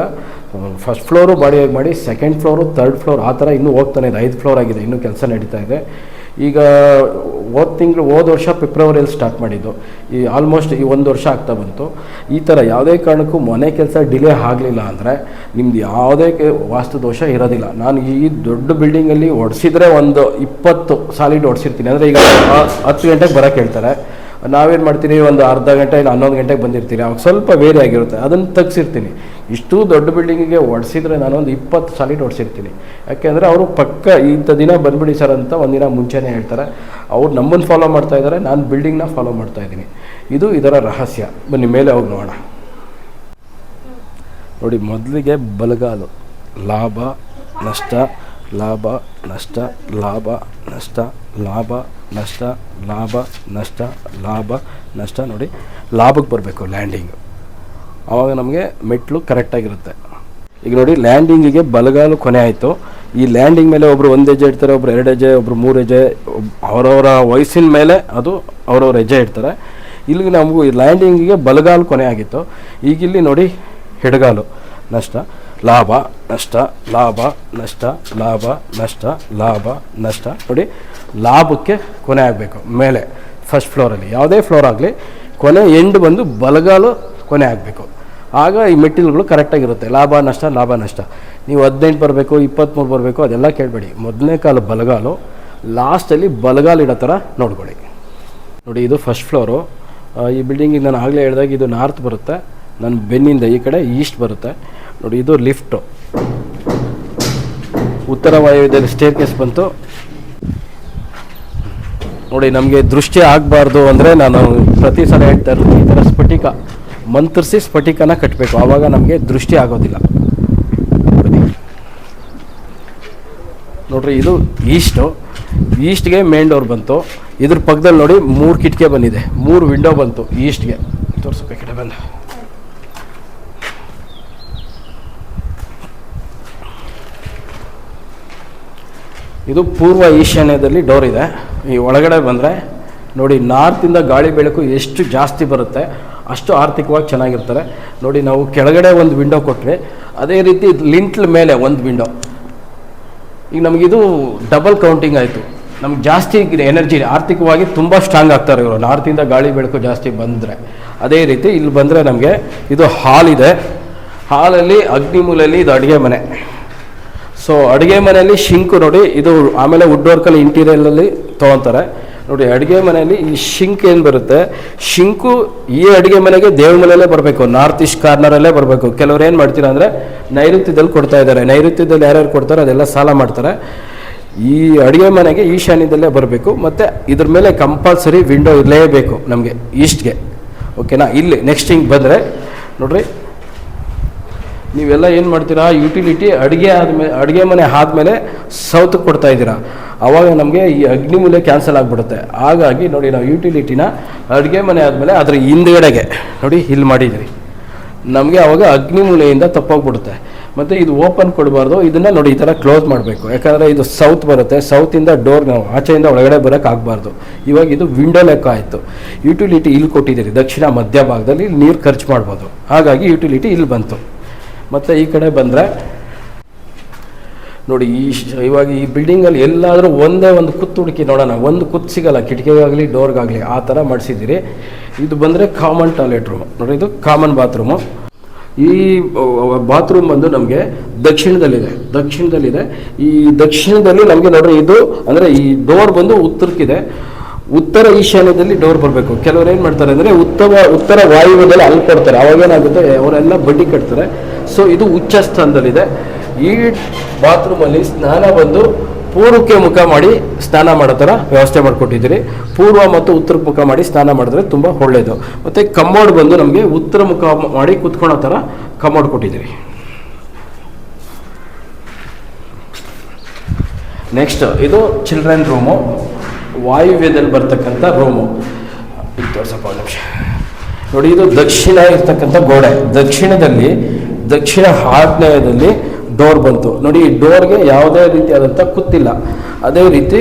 ಫಸ್ಟ್ ಫ್ಲೋರು ಬಾಡಿಗೆ ಮಾಡಿ ಸೆಕೆಂಡ್ ಫ್ಲೋರು 3rd ಫ್ಲೋರ್ ಆ ಥರ ಇನ್ನೂ ಹೋಗ್ತಾನೆ ಇದೆ. 5 ಫ್ಲೋರ್ ಆಗಿದೆ, ಇನ್ನೂ ಕೆಲಸ ನಡೀತಾ ಇದೆ. ಈಗ ಹೋದ ವರ್ಷ ಫೆಬ್ರವರಿಯಲ್ಲಿ ಸ್ಟಾರ್ಟ್ ಮಾಡಿದ್ದು, ಈ ಆಲ್ಮೋಸ್ಟ್ ಈ 1 ವರ್ಷ ಆಗ್ತಾ ಬಂತು. ಈ ಥರ ಯಾವುದೇ ಕಾರಣಕ್ಕೂ ಮನೆ ಕೆಲಸ ಡಿಲೇ ಆಗಲಿಲ್ಲ ಅಂದರೆ ನಿಮ್ದು ಯಾವುದೇ ವಾಸ್ತು ದೋಷ ಇರೋದಿಲ್ಲ. ನಾನು ಈ ದೊಡ್ಡ ಬಿಲ್ಡಿಂಗಲ್ಲಿ ಒಡಿಸಿದ್ರೆ ಒಂದು 20 ಸಾಲಿಡ್ ಒಡಿಸಿರ್ತೀನಿ. ಅಂದರೆ ಈಗ 10 ಗಂಟೆಗೆ ಬರೋಕ್ಕೆ ಹೇಳ್ತಾರೆ, ನಾವೇನು ಮಾಡ್ತೀನಿ ಒಂದು ಅರ್ಧ ಗಂಟೆ ಇಲ್ಲ 11 ಗಂಟೆಗೆ ಬಂದಿರ್ತೀರಿ. ಅವಾಗ ಸ್ವಲ್ಪ ವೇರಿ ಆಗಿರುತ್ತೆ, ಅದನ್ನು ತೆಗ್ಸಿರ್ತೀನಿ. ಇಷ್ಟು ದೊಡ್ಡ ಬಿಲ್ಡಿಂಗಿಗೆ ಒಡಿಸಿದ್ರೆ ನಾನೊಂದು 20 ಸಾಲಿಡ್ ಒಡಿಸಿರ್ತೀನಿ. ಯಾಕೆಂದರೆ ಅವರು ಪಕ್ಕ ಇಂಥ ದಿನ ಬಂದ್ಬಿಡಿ ಸರ್ ಅಂತ ಒಂದಿನ ಮುಂಚೆನೇ ಹೇಳ್ತಾರೆ. ಅವ್ರು ನಮ್ಮನ್ನು ಫಾಲೋ ಮಾಡ್ತಾ ಇದ್ದಾರೆ, ನಾನು ಬಿಲ್ಡಿಂಗ್ನ ಫಾಲೋ ಮಾಡ್ತಾ ಇದ್ದೀನಿ. ಇದು ಇದರ ರಹಸ್ಯ. ಬನ್ನಿ ಮೇಲೆ ಹೋಗಿ ನೋಡೋಣ. ನೋಡಿ, ಮೊದಲಿಗೆ ಬಲಗಾಲು ಲಾಭ ನಷ್ಟ, ಲಾಭ ನಷ್ಟ, ಲಾಭ ನಷ್ಟ, ಲಾಭ ನಷ್ಟ, ಲಾಭ ನಷ್ಟ, ಲಾಭ ನಷ್ಟ. ನೋಡಿ, ಲಾಭಕ್ಕೆ ಬರಬೇಕು ಲ್ಯಾಂಡಿಂಗು, ಆವಾಗ ನಮಗೆ ಮೆಟ್ಲು ಕರೆಕ್ಟಾಗಿರುತ್ತೆ. ಈಗ ನೋಡಿ, ಲ್ಯಾಂಡಿಂಗಿಗೆ ಬಲಗಾಲು ಕೊನೆ ಆಯಿತು. ಈ ಲ್ಯಾಂಡಿಂಗ್ ಮೇಲೆ ಒಬ್ಬರು 1 ಹೆಜ್ಜೆ ಇಡ್ತಾರೆ, ಒಬ್ಬರು 2 ಹೆಜ್ಜೆ, ಒಬ್ಬರು 3 ಹೆಜ್ಜೆ, ಅವರವರ ವಯಸ್ಸಿನ ಮೇಲೆ ಅದು ಅವರವ್ರ ಹೆಜ್ಜೆ ಇಡ್ತಾರೆ. ಇಲ್ಲಿ ನಮಗೂ ಈ ಲ್ಯಾಂಡಿಂಗಿಗೆ ಬಲಗಾಲು ಕೊನೆ ಆಗಿತ್ತು. ಈಗಿಲ್ಲಿ ನೋಡಿ, ಎಡಗಾಲು ನಷ್ಟ, ಲಾಭ ನಷ್ಟ, ಲಾಭ ನಷ್ಟ, ಲಾಭ ನಷ್ಟ, ಲಾಭ ನಷ್ಟ. ನೋಡಿ, ಲಾಭಕ್ಕೆ ಕೊನೆ ಆಗಬೇಕು ಮೇಲೆ ಫಸ್ಟ್ ಫ್ಲೋರಲ್ಲಿ. ಯಾವುದೇ ಫ್ಲೋರ್ ಆಗಲಿ ಕೊನೆ ಎಂಡ್ ಬಂದು ಬಲಗಾಲು ಕೊನೆ ಆಗಬೇಕು. ಆಗ ಈ ಮೆಟೀರಿಯಲ್ಗಳು ಕರೆಕ್ಟಾಗಿರುತ್ತೆ. ಲಾಭ ನಷ್ಟ, ಲಾಭ ನಷ್ಟ. ನೀವು 18 ಬರಬೇಕು, 23 ಬರಬೇಕು, ಅದೆಲ್ಲ ಕೇಳಬೇಡಿ. ಮೊದಲನೇ ಕಾಲು ಬಲಗಾಲು, ಲಾಸ್ಟಲ್ಲಿ ಬಲಗಾಲು ಇಡೋ ಥರ ನೋಡ್ಕೊಳ್ಳಿ. ನೋಡಿ, ಇದು ಫಸ್ಟ್ ಫ್ಲೋರು. ಈ ಬಿಲ್ಡಿಂಗಿಗೆ ನಾನು ಆಗಲೇ ಹೇಳಿದಾಗ ಇದು ನಾರ್ತ್ ಬರುತ್ತೆ, ನನ್ನ ಬೆನ್ನಿಂದ ಈ ಕಡೆ ಈಸ್ಟ್ ಬರುತ್ತೆ. ನೋಡಿ, ಇದು ಲಿಫ್ಟು. ಉತ್ತರ ವಾಯುವ್ಯದಲ್ಲಿ ಸ್ಟೇರ್ ಕೇಸ್ ಬಂತು. ನೋಡಿ, ನಮಗೆ ದೃಷ್ಟಿ ಆಗಬಾರ್ದು ಅಂದರೆ ನಾನು ಪ್ರತಿ ಸಲ ಹೇಳ್ತಾ ಇರ್ತೀನಿ, ಈ ಥರ ಸ್ಫಟಿಕ ಮಂತ್ರಿಸಿ ಸ್ಫಟಿಕನ ಕಟ್ಟಬೇಕು, ಆವಾಗ ನಮಗೆ ದೃಷ್ಟಿ ಆಗೋದಿಲ್ಲ. ನೋಡ್ರಿ, ಇದು ಈಸ್ಟು. ಈಸ್ಟ್ಗೆ ಮೇನ್ ಡೋರ್ ಬಂತು. ಇದ್ರ ಪಕ್ಕದಲ್ಲಿ ನೋಡಿ 3 ಕಿಟಕಿ ಬಂದಿದೆ, 3 ವಿಂಡೋ ಬಂತು ಈಸ್ಟ್ಗೆ. ತೋರಿಸ್ಬೇಕು ಕಡೆ ಬಂದು. ಇದು ಪೂರ್ವ ಈಶಾನ್ಯದಲ್ಲಿ ಡೋರ್ ಇದೆ. ಈ ಒಳಗಡೆ ಬಂದರೆ ನೋಡಿ, ನಾರ್ತಿಂದ ಗಾಳಿ ಬೆಳಕು ಎಷ್ಟು ಜಾಸ್ತಿ ಬರುತ್ತೆ. ಅಷ್ಟು ಆರ್ಥಿಕವಾಗಿ ಚೆನ್ನಾಗಿರ್ತಾರೆ. ನೋಡಿ, ನಾವು ಕೆಳಗಡೆ ಒಂದು ವಿಂಡೋ ಕೊಟ್ಟರೆ ಅದೇ ರೀತಿ ಲಿಂಟ್ಲ್ ಮೇಲೆ ಒಂದು ವಿಂಡೋ. ಈಗ ನಮಗಿದು ಡಬಲ್ ಕೌಂಟಿಂಗ್ ಆಯಿತು. ನಮ್ಗೆ ಜಾಸ್ತಿ ಎನರ್ಜಿ, ಆರ್ಥಿಕವಾಗಿ ತುಂಬ ಸ್ಟ್ರಾಂಗ್ ಆಗ್ತಾರೆ ಇವರು, ನಾರ್ತಿಂದ ಗಾಳಿ ಬೆಳಕು ಜಾಸ್ತಿ ಬಂದರೆ. ಅದೇ ರೀತಿ ಇಲ್ಲಿ ಬಂದರೆ ನಮಗೆ ಇದು ಹಾಲ್ ಇದೆ. ಹಾಲಲ್ಲಿ ಅಗ್ನಿಮೂಲೆಯಲ್ಲಿ ಇದು ಅಡುಗೆ ಮನೆ. ಸೊ ಅಡುಗೆ ಮನೆಯಲ್ಲಿ ಶಿಂಕು ನೋಡಿ, ಇದು ಆಮೇಲೆ ವುಡ್ ವರ್ಕಲ್ಲಿ ಇಂಟೀರಿಯರಲ್ಲಿ ತೊಗೊತಾರೆ. ನೋಡಿ, ಅಡುಗೆ ಮನೆಯಲ್ಲಿ ಈ ಶಿಂಕ್ ಏನು ಬರುತ್ತೆ, ಶಿಂಕು ಈ ಅಡುಗೆ ಮನೆಗೆ ದೇವ್ರ ಮನೆಯಲ್ಲೇ ಬರಬೇಕು, ನಾರ್ತ್ ಈಸ್ಟ್ ಕಾರ್ನರಲ್ಲೇ ಬರಬೇಕು. ಕೆಲವ್ರು ಏನು ಮಾಡ್ತೀರಾ ಅಂದರೆ ನೈಋತ್ಯದಲ್ಲಿ ಕೊಡ್ತಾ ಇದ್ದಾರೆ. ನೈಋತ್ಯದಲ್ಲಿ ಯಾರ್ಯಾರು ಕೊಡ್ತಾರೆ ಅದೆಲ್ಲ ಸಾಲ ಮಾಡ್ತಾರೆ. ಈ ಅಡುಗೆ ಮನೆಗೆ ಈಶಾನ್ಯದಲ್ಲೇ ಬರಬೇಕು. ಮತ್ತು ಇದ್ರ ಮೇಲೆ ಕಂಪಲ್ಸರಿ ವಿಂಡೋ ಇರಲೇಬೇಕು ನಮಗೆ ಈಸ್ಟ್ಗೆ. ಓಕೆನಾ? ಇಲ್ಲಿ ನೆಕ್ಸ್ಟ್ ಹಿಂಗೆ ಬಂದರೆ ನೋಡ್ರಿ, ನೀವೆಲ್ಲ ಏನು ಮಾಡ್ತೀರಾ, ಯುಟಿಲಿಟಿ ಅಡುಗೆ ಮನೆ ಆದಮೇಲೆ ಸೌತ್ಗೆ ಕೊಡ್ತಾ ಇದ್ದೀರಾ. ಆವಾಗ ನಮಗೆ ಈ ಅಗ್ನಿಮೂಲೆ ಕ್ಯಾನ್ಸಲ್ ಆಗಿಬಿಡುತ್ತೆ. ಹಾಗಾಗಿ ನೋಡಿ, ನಾವು ಯುಟಿಲಿಟಿನ ಅಡುಗೆ ಮನೆ ಆದಮೇಲೆ ಅದರ ಹಿಂದ್ಗಡೆಗೆ ನೋಡಿ ಇಲ್ಲಿ ಮಾಡಿದ್ದೀರಿ. ನಮಗೆ ಆವಾಗ ಅಗ್ನಿಮೂಲೆಯಿಂದ ತಪ್ಪೋಗ್ಬಿಡುತ್ತೆ. ಮತ್ತು ಇದು ಓಪನ್ ಕೊಡಬಾರ್ದು, ಇದನ್ನು ನೋಡಿ ಈ ಥರ ಕ್ಲೋಸ್ ಮಾಡಬೇಕು. ಯಾಕಂದರೆ ಇದು ಸೌತ್ ಬರುತ್ತೆ, ಸೌತಿಂದ ಡೋರ್ ನಾವು ಆಚೆಯಿಂದ ಒಳಗಡೆ ಬರೋಕ್ಕೆ ಆಗಬಾರ್ದು. ಇವಾಗ ಇದು ವಿಂಡೋ ಲೆಕ್ಕ ಆಯಿತು. ಯುಟಿಲಿಟಿ ಇಲ್ಲಿ ಕೊಟ್ಟಿದ್ದೀರಿ, ದಕ್ಷಿಣ ಮಧ್ಯ ಭಾಗದಲ್ಲಿ ನೀರು ಖರ್ಚು ಮಾಡ್ಬೋದು. ಹಾಗಾಗಿ ಯುಟಿಲಿಟಿ ಇಲ್ಲಿ ಬಂತು. ಮತ್ತು ಈ ಕಡೆ ಬಂದರೆ ನೋಡಿ, ಇವಾಗ ಈ ಬಿಲ್ಡಿಂಗಲ್ಲಿ ಎಲ್ಲಾದರೂ ಒಂದೇ ಒಂದು ಕುತ್ತು ಹುಡುಕಿ ನೋಡೋಣ, ಒಂದು ಕುತ್ತು ಸಿಗಲ್ಲ, ಕಿಟಕಿಗಾಗಲಿ ಡೋರ್ಗಾಗಲಿ, ಆ ಥರ ಮಾಡಿಸಿದ್ದೀರಿ. ಇದು ಬಂದರೆ ಕಾಮನ್ ಟಾಯ್ಲೆಟ್ ರೂಮ್. ನೋಡಿ, ಇದು ಕಾಮನ್ ಬಾತ್ರೂಮು. ಈ ಬಾತ್ರೂಮ್ ಬಂದು ನಮಗೆ ದಕ್ಷಿಣದಲ್ಲಿದೆ. ಈ ದಕ್ಷಿಣದಲ್ಲಿ ನಮಗೆ ನೋಡ್ರಿ, ಇದು ಅಂದರೆ ಈ ಡೋರ್ ಬಂದು ಉತ್ತರಕ್ಕಿದೆ. ಉತ್ತರ ಈಶಾನ್ಯದಲ್ಲಿ ಡೋರ್ ಬರಬೇಕು. ಕೆಲವರು ಏನು ಮಾಡ್ತಾರೆ ಅಂದರೆ ಉತ್ತರ ವಾಯುವ್ಯದಲ್ಲಿ ಅಲ್ಲಿ ಕೊಡ್ತಾರೆ. ಅವಾಗೇನಾಗುತ್ತೆ, ಅವರೆಲ್ಲ ಬಡ್ಡಿ ಕಟ್ತಾರೆ. ಸೊ ಇದು ಉಚ್ಚ ಸ್ಥಾನದಲ್ಲಿದೆ. ಈ ಬಾತ್ರೂಮಲ್ಲಿ ಸ್ನಾನ ಬಂದು ಪೂರ್ವಕ್ಕೆ ಮುಖ ಮಾಡಿ ಸ್ನಾನ ಮಾಡೋ ಥರ ವ್ಯವಸ್ಥೆ ಮಾಡಿಕೊಟ್ಟಿದ್ದೀರಿ. ಪೂರ್ವ ಮತ್ತು ಉತ್ತರ ಮುಖ ಮಾಡಿ ಸ್ನಾನ ಮಾಡಿದ್ರೆ ತುಂಬ ಒಳ್ಳೆಯದು. ಮತ್ತು ಕಮೋಡ್ ಬಂದು ನಮಗೆ ಉತ್ತರ ಮುಖ ಮಾಡಿ ಕೂತ್ಕೊಳ್ಳೋ ಥರ ಕಮೋಡ್ ಕೊಟ್ಟಿದ್ದೀರಿ. ನೆಕ್ಸ್ಟ್ ಇದು ಚಿಲ್ಡ್ರನ್ ರೂಮು, ವಾಯುವ್ಯದಲ್ಲಿ ಬರ್ತಕ್ಕಂಥ ರೂಮು. ಇದು ತೋರ್ಸಪ್ಪ ಒಂದು ನಿಮಿಷ. ನೋಡಿ, ಇದು ದಕ್ಷಿಣ ಇರ್ತಕ್ಕಂಥ ಗೋಡೆ. ದಕ್ಷಿಣ ಆಗ್ನೇಯದಲ್ಲಿ ಡೋರ್ ಬಂತು. ನೋಡಿ, ಈ ಡೋರ್ಗೆ ಯಾವುದೇ ರೀತಿಯಾದಂಥ ಕುತ್ತಿಲ್ಲ. ಅದೇ ರೀತಿ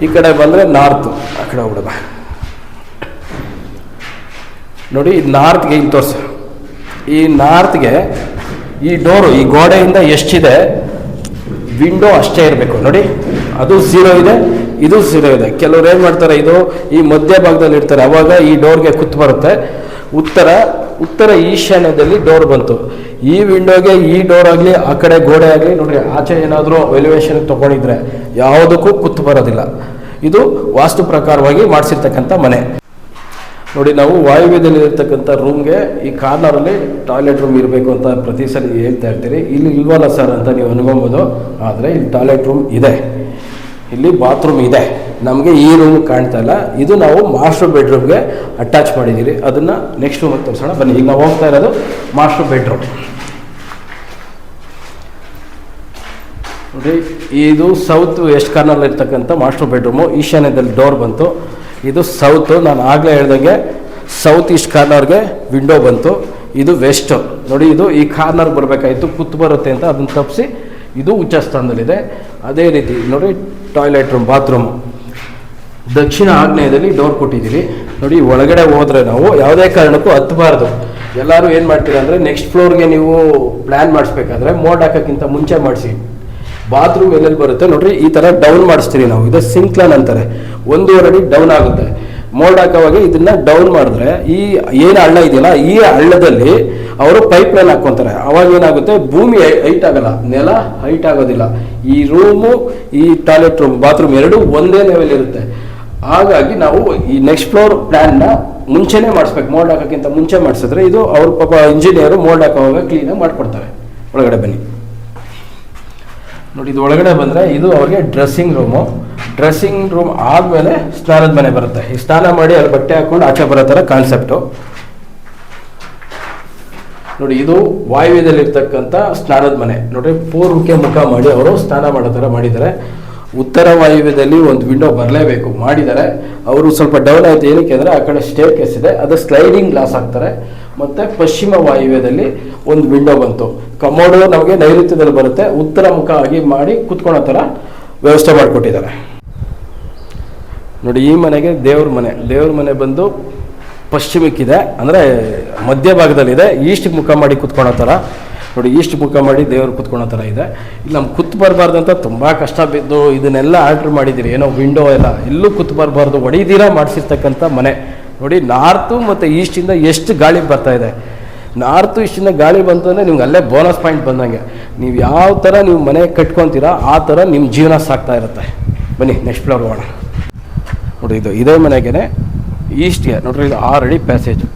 ಈ ಕಡೆ ಬಂದರೆ ನಾರ್ತ್, ಆ ಕಡೆ ಹುಡುಗ ನೋಡಿ, ನಾರ್ತ್ಗೆ ಹಿಂಗೆ ತೋರಿಸ. ಈ ನಾರ್ತ್ಗೆ ಈ ಡೋರು ಈ ಗೋಡೆಯಿಂದ ಎಷ್ಟಿದೆ, ವಿಂಡೋ ಅಷ್ಟೇ ಇರಬೇಕು. ನೋಡಿ, ಅದು 0 ಇದೆ, ಇದು 0 ಇದೆ. ಕೆಲವ್ರು ಏನು ಮಾಡ್ತಾರೆ, ಇದು ಈ ಮಧ್ಯ ಭಾಗದಲ್ಲಿ ಇರ್ತಾರೆ, ಅವಾಗ ಈ ಡೋರ್ಗೆ ಕುತ್ತು ಬರುತ್ತೆ. ಉತ್ತರ ಈಶಾನ್ಯದಲ್ಲಿ ಡೋರ್ ಬಂತು. ಈ ವಿಂಡೋಗೆ ಈ ಡೋರ್ ಆಗಲಿ, ಆ ಕಡೆ ಗೋಡೆ ಆಗಲಿ, ನೋಡ್ರಿ ಆಚೆ ಏನಾದರೂ ಎಲಿವೇಶನ್ ತೊಗೊಂಡಿದ್ರೆ ಯಾವುದಕ್ಕೂ ಕುತ್ತು ಬರೋದಿಲ್ಲ. ಇದು ವಾಸ್ತು ಪ್ರಕಾರವಾಗಿ ಮಾಡಿಸಿರ್ತಕ್ಕಂಥ ಮನೆ. ನೋಡಿ, ನಾವು ವಾಯುವ್ಯದಲ್ಲಿ ಇರ್ತಕ್ಕಂಥ ರೂಮ್ಗೆ ಈ ಕಾರ್ನರಲ್ಲಿ ಟಾಯ್ಲೆಟ್ ರೂಮ್ ಇರಬೇಕು ಅಂತ ಪ್ರತಿ ಸಲ ಹೇಳ್ತಾ ಇರ್ತೀರಿ. ಇಲ್ಲಿ ಇಲ್ವಲ್ಲ ಸರ್ ಅಂತ ನೀವು ಅನ್ಕೊಬೋದು. ಆದರೆ ಇಲ್ಲಿ ಟಾಯ್ಲೆಟ್ ರೂಮ್ ಇದೆ, ಇಲ್ಲಿ ಬಾತ್ರೂಮ್ ಇದೆ. ನಮಗೆ ಈ ರೂಮ್ ಕಾಣ್ತಾ ಇಲ್ಲ. ಇದು ನಾವು ಮಾಸ್ಟರ್ ಬೆಡ್ರೂಮ್ಗೆ ಅಟ್ಯಾಚ್ ಮಾಡಿದ್ದೀರಿ. ಅದನ್ನು ನೆಕ್ಸ್ಟ್ ರೂಮಿಗೆ ತೋರಿಸೋಣ ಬನ್ನಿ. ಈಗ ನಾವು ಹೋಗ್ತಾ ಇರೋದು ಮಾಸ್ಟರ್ ಬೆಡ್ರೂಮ್. ನೋಡಿ, ಇದು ಸೌತ್ ವೆಸ್ಟ್ ಕಾರ್ನರ್ಲ್ಲಿ ಇರ್ತಕ್ಕಂಥ ಮಾಸ್ಟರ್ ಬೆಡ್ರೂಮು. ಈಶಾನ್ಯದಲ್ಲಿ ಡೋರ್ ಬಂತು. ಇದು ಸೌತು, ನಾನು ಆಗಲೇ ಹೇಳ್ದಂಗೆ ಸೌತ್ ಈಸ್ಟ್ ಕಾರ್ನರ್ಗೆ ವಿಂಡೋ ಬಂತು. ಇದು ವೆಸ್ಟು. ನೋಡಿ, ಇದು ಈ ಕಾರ್ನರ್ ಬರಬೇಕಾಯಿತು, ಕುತ್ತು ಬರುತ್ತೆ ಅಂತ ಅದನ್ನು ತಪ್ಪಿಸಿ ಇದು ಉಚ್ಚ ಸ್ಥಾನದಲ್ಲಿದೆ. ಅದೇ ರೀತಿ ನೋಡಿ, ಟಾಯ್ಲೆಟ್ ರೂಮ್, ಬಾತ್ರೂಮು ದಕ್ಷಿಣ ಆಗ್ನೇಯದಲ್ಲಿ ಡೋರ್ ಕೊಟ್ಟಿದ್ದೀರಿ. ನೋಡಿ, ಒಳಗಡೆ ಹೋದರೆ ನಾವು ಯಾವುದೇ ಕಾರಣಕ್ಕೂ ಹತ್ತಬಾರ್ದು. ಎಲ್ಲರೂ ಏನು ಮಾಡ್ತೀರಾ ಅಂದರೆ, ನೆಕ್ಸ್ಟ್ ಫ್ಲೋರ್ಗೆ ನೀವು ಪ್ಲ್ಯಾನ್ ಮಾಡಿಸ್ಬೇಕಾದ್ರೆ ಮೋಡ್ ಹಾಕೋಕ್ಕಿಂತ ಮುಂಚೆ ಮಾಡಿಸಿ. ಬಾತ್ರೂಮ್ ಎಲ್ಲೆಲ್ಲಿ ಬರುತ್ತೆ ನೋಡ್ರಿ, ಈ ಥರ ಡೌನ್ ಮಾಡಿಸ್ತೀರಿ ನಾವು. ಇದು ಸಿಂಕ್ಲನ್ ಅಂತಾರೆ. 1.5 ಅಡಿ ಡೌನ್ ಆಗುತ್ತೆ. ಮೋಲ್ಡ್ ಹಾಕೋವಾಗ ಇದನ್ನ ಡೌನ್ ಮಾಡಿದ್ರೆ ಈ ಏನು ಹಳ್ಳ ಇದೆಯಲ್ಲ, ಈ ಹಳ್ಳದಲ್ಲಿ ಅವರು ಪೈಪ್ ಲೈನ್ ಹಾಕ್ಕೊಂತಾರೆ. ಅವಾಗ ಏನಾಗುತ್ತೆ, ಭೂಮಿ ಹೈಟ್ ಆಗಲ್ಲ, ನೆಲ ಹೈಟ್ ಆಗೋದಿಲ್ಲ. ಈ ರೂಮು, ಈ ಟಾಯ್ಲೆಟ್ ರೂಮ್, ಬಾತ್ರೂಮ್ ಎರಡು ಒಂದೇ ಲೆವೆಲ್ ಇರುತ್ತೆ. ಹಾಗಾಗಿ ನಾವು ಈ ನೆಕ್ಸ್ಟ್ ಫ್ಲೋರ್ ಪ್ಲ್ಯಾನ್ನ ಮುಂಚೆನೇ ಮಾಡಿಸ್ಬೇಕು. ಮೋಲ್ಡ್ ಹಾಕೋಕ್ಕಿಂತ ಮುಂಚೆ ಮಾಡಿಸಿದ್ರೆ ಇದು ಅವ್ರ ಪಾಪ ಇಂಜಿನಿಯರು ಮೋಲ್ಡ್ ಹಾಕೋವಾಗ ಕ್ಲೀನಾಗಿ ಮಾಡಿಕೊಡ್ತಾರೆ. ಒಳಗಡೆ ಬನ್ನಿ. ನೋಡಿ, ಇದು ಒಳಗಡೆ ಬಂದರೆ ಇದು ಅವ್ರಿಗೆ ಡ್ರೆಸ್ಸಿಂಗ್ ರೂಮ್ ಆದಮೇಲೆ ಸ್ನಾನದ ಮನೆ ಬರುತ್ತೆ. ಈ ಸ್ನಾನ ಮಾಡಿ ಅಲ್ಲಿ ಬಟ್ಟೆ ಹಾಕ್ಕೊಂಡು ಆಚೆ ಬರೋ ಥರ ಕಾನ್ಸೆಪ್ಟು. ನೋಡಿ, ಇದು ವಾಯುವ್ಯದಲ್ಲಿರ್ತಕ್ಕಂಥ ಸ್ನಾನದ ಮನೆ. ನೋಡಿ, ಪೂರ್ವಕ್ಕೆ ಮುಖ ಮಾಡಿ ಅವರು ಸ್ನಾನ ಮಾಡೋ ಥರ ಮಾಡಿದ್ದಾರೆ. ಉತ್ತರ ವಾಯುವ್ಯದಲ್ಲಿ ಒಂದು ವಿಂಡೋ ಬರಲೇಬೇಕು, ಮಾಡಿದ್ದಾರೆ. ಅವರು ಸ್ವಲ್ಪ ಡೌನ್ ಆಯಿತು. ಏನಕ್ಕೆ ಅಂದರೆ ಆ ಕಡೆ ಸ್ಟೇರ್ ಕೇಸ್ ಇದೆ, ಅದು ಸ್ಲೈಡಿಂಗ್ ಗ್ಲಾಸ್ ಹಾಕ್ತಾರೆ. ಮತ್ತು ಪಶ್ಚಿಮ ವಾಯುವ್ಯದಲ್ಲಿ ಒಂದು ವಿಂಡೋ ಬಂತು. ಕಮೋಡು ನಮಗೆ ನೈಋತ್ಯದಲ್ಲಿ ಬರುತ್ತೆ. ಉತ್ತರ ಮುಖ ಆಗಿ ಮಾಡಿ ಕುತ್ಕೊಳ್ಳೋ ಥರ ವ್ಯವಸ್ಥೆ ಮಾಡಿಕೊಟ್ಟಿದ್ದಾರೆ. ನೋಡಿ, ಈ ಮನೆಗೆ ದೇವ್ರ ಮನೆ ಬಂದು ಪಶ್ಚಿಮಕ್ಕಿದೆ, ಅಂದರೆ ಮಧ್ಯಭಾಗದಲ್ಲಿದೆ. ಈಸ್ಟಿಗೆ ಮುಖ ಮಾಡಿ ಕೂತ್ಕೊಳ್ಳೋ ಥರ ನೋಡಿ, ಈಸ್ಟ್ ಮುಖ ಮಾಡಿ ದೇವರು ಕೂತ್ಕೊಳ್ಳೋ ಥರ ಇದೆ. ಇಲ್ಲಿ ನಮ್ಗೆ ಕೂತ್ ಬರಬಾರ್ದು ಅಂತ ತುಂಬ ಕಷ್ಟ ಬಿದ್ದು ಇದನ್ನೆಲ್ಲ ಆರ್ಡ್ರ್ ಮಾಡಿದ್ದೀರಿ. ಏನೋ ವಿಂಡೋ ಎಲ್ಲ ಎಲ್ಲೂ ಕೂತ್ ಬರಬಾರ್ದು, ಹೊಡಿದೀರಾ ಮಾಡಿಸಿರ್ತಕ್ಕಂಥ ಮನೆ ನೋಡಿ. ನಾರ್ತು ಮತ್ತು ಈಸ್ಟಿಂದ ಎಷ್ಟು ಗಾಳಿ ಬರ್ತಾ ಇದೆ. ನಾರ್ತು ಈಸ್ಟಿಂದ ಗಾಳಿ ಬಂತು ಅಂದರೆ ನಿಮ್ಗೆ ಅಲ್ಲೇ ಬೋನಸ್ ಪಾಯಿಂಟ್ ಬಂದಂಗೆ. ನೀವು ಯಾವ ಥರ ನೀವು ಮನೆ ಕಟ್ಕೊತೀರಾ ಆ ಥರ ನಿಮ್ಮ ಜೀವನ ಸಾಗ್ತಾ ಇರುತ್ತೆ. ಬನ್ನಿ ನೆಕ್ಸ್ಟ್ ಫ್ಲೋರ್ ಹೋಗೋಣ. ನೋಡಿ, ಇದು ಇದೇ ಮನೆಗೇ ಈಸ್ಟ್ಗೆ ನೋಡ್ರಿ, ಇದು 6 ಅಡಿ ಪ್ಯಾಸೇಜು.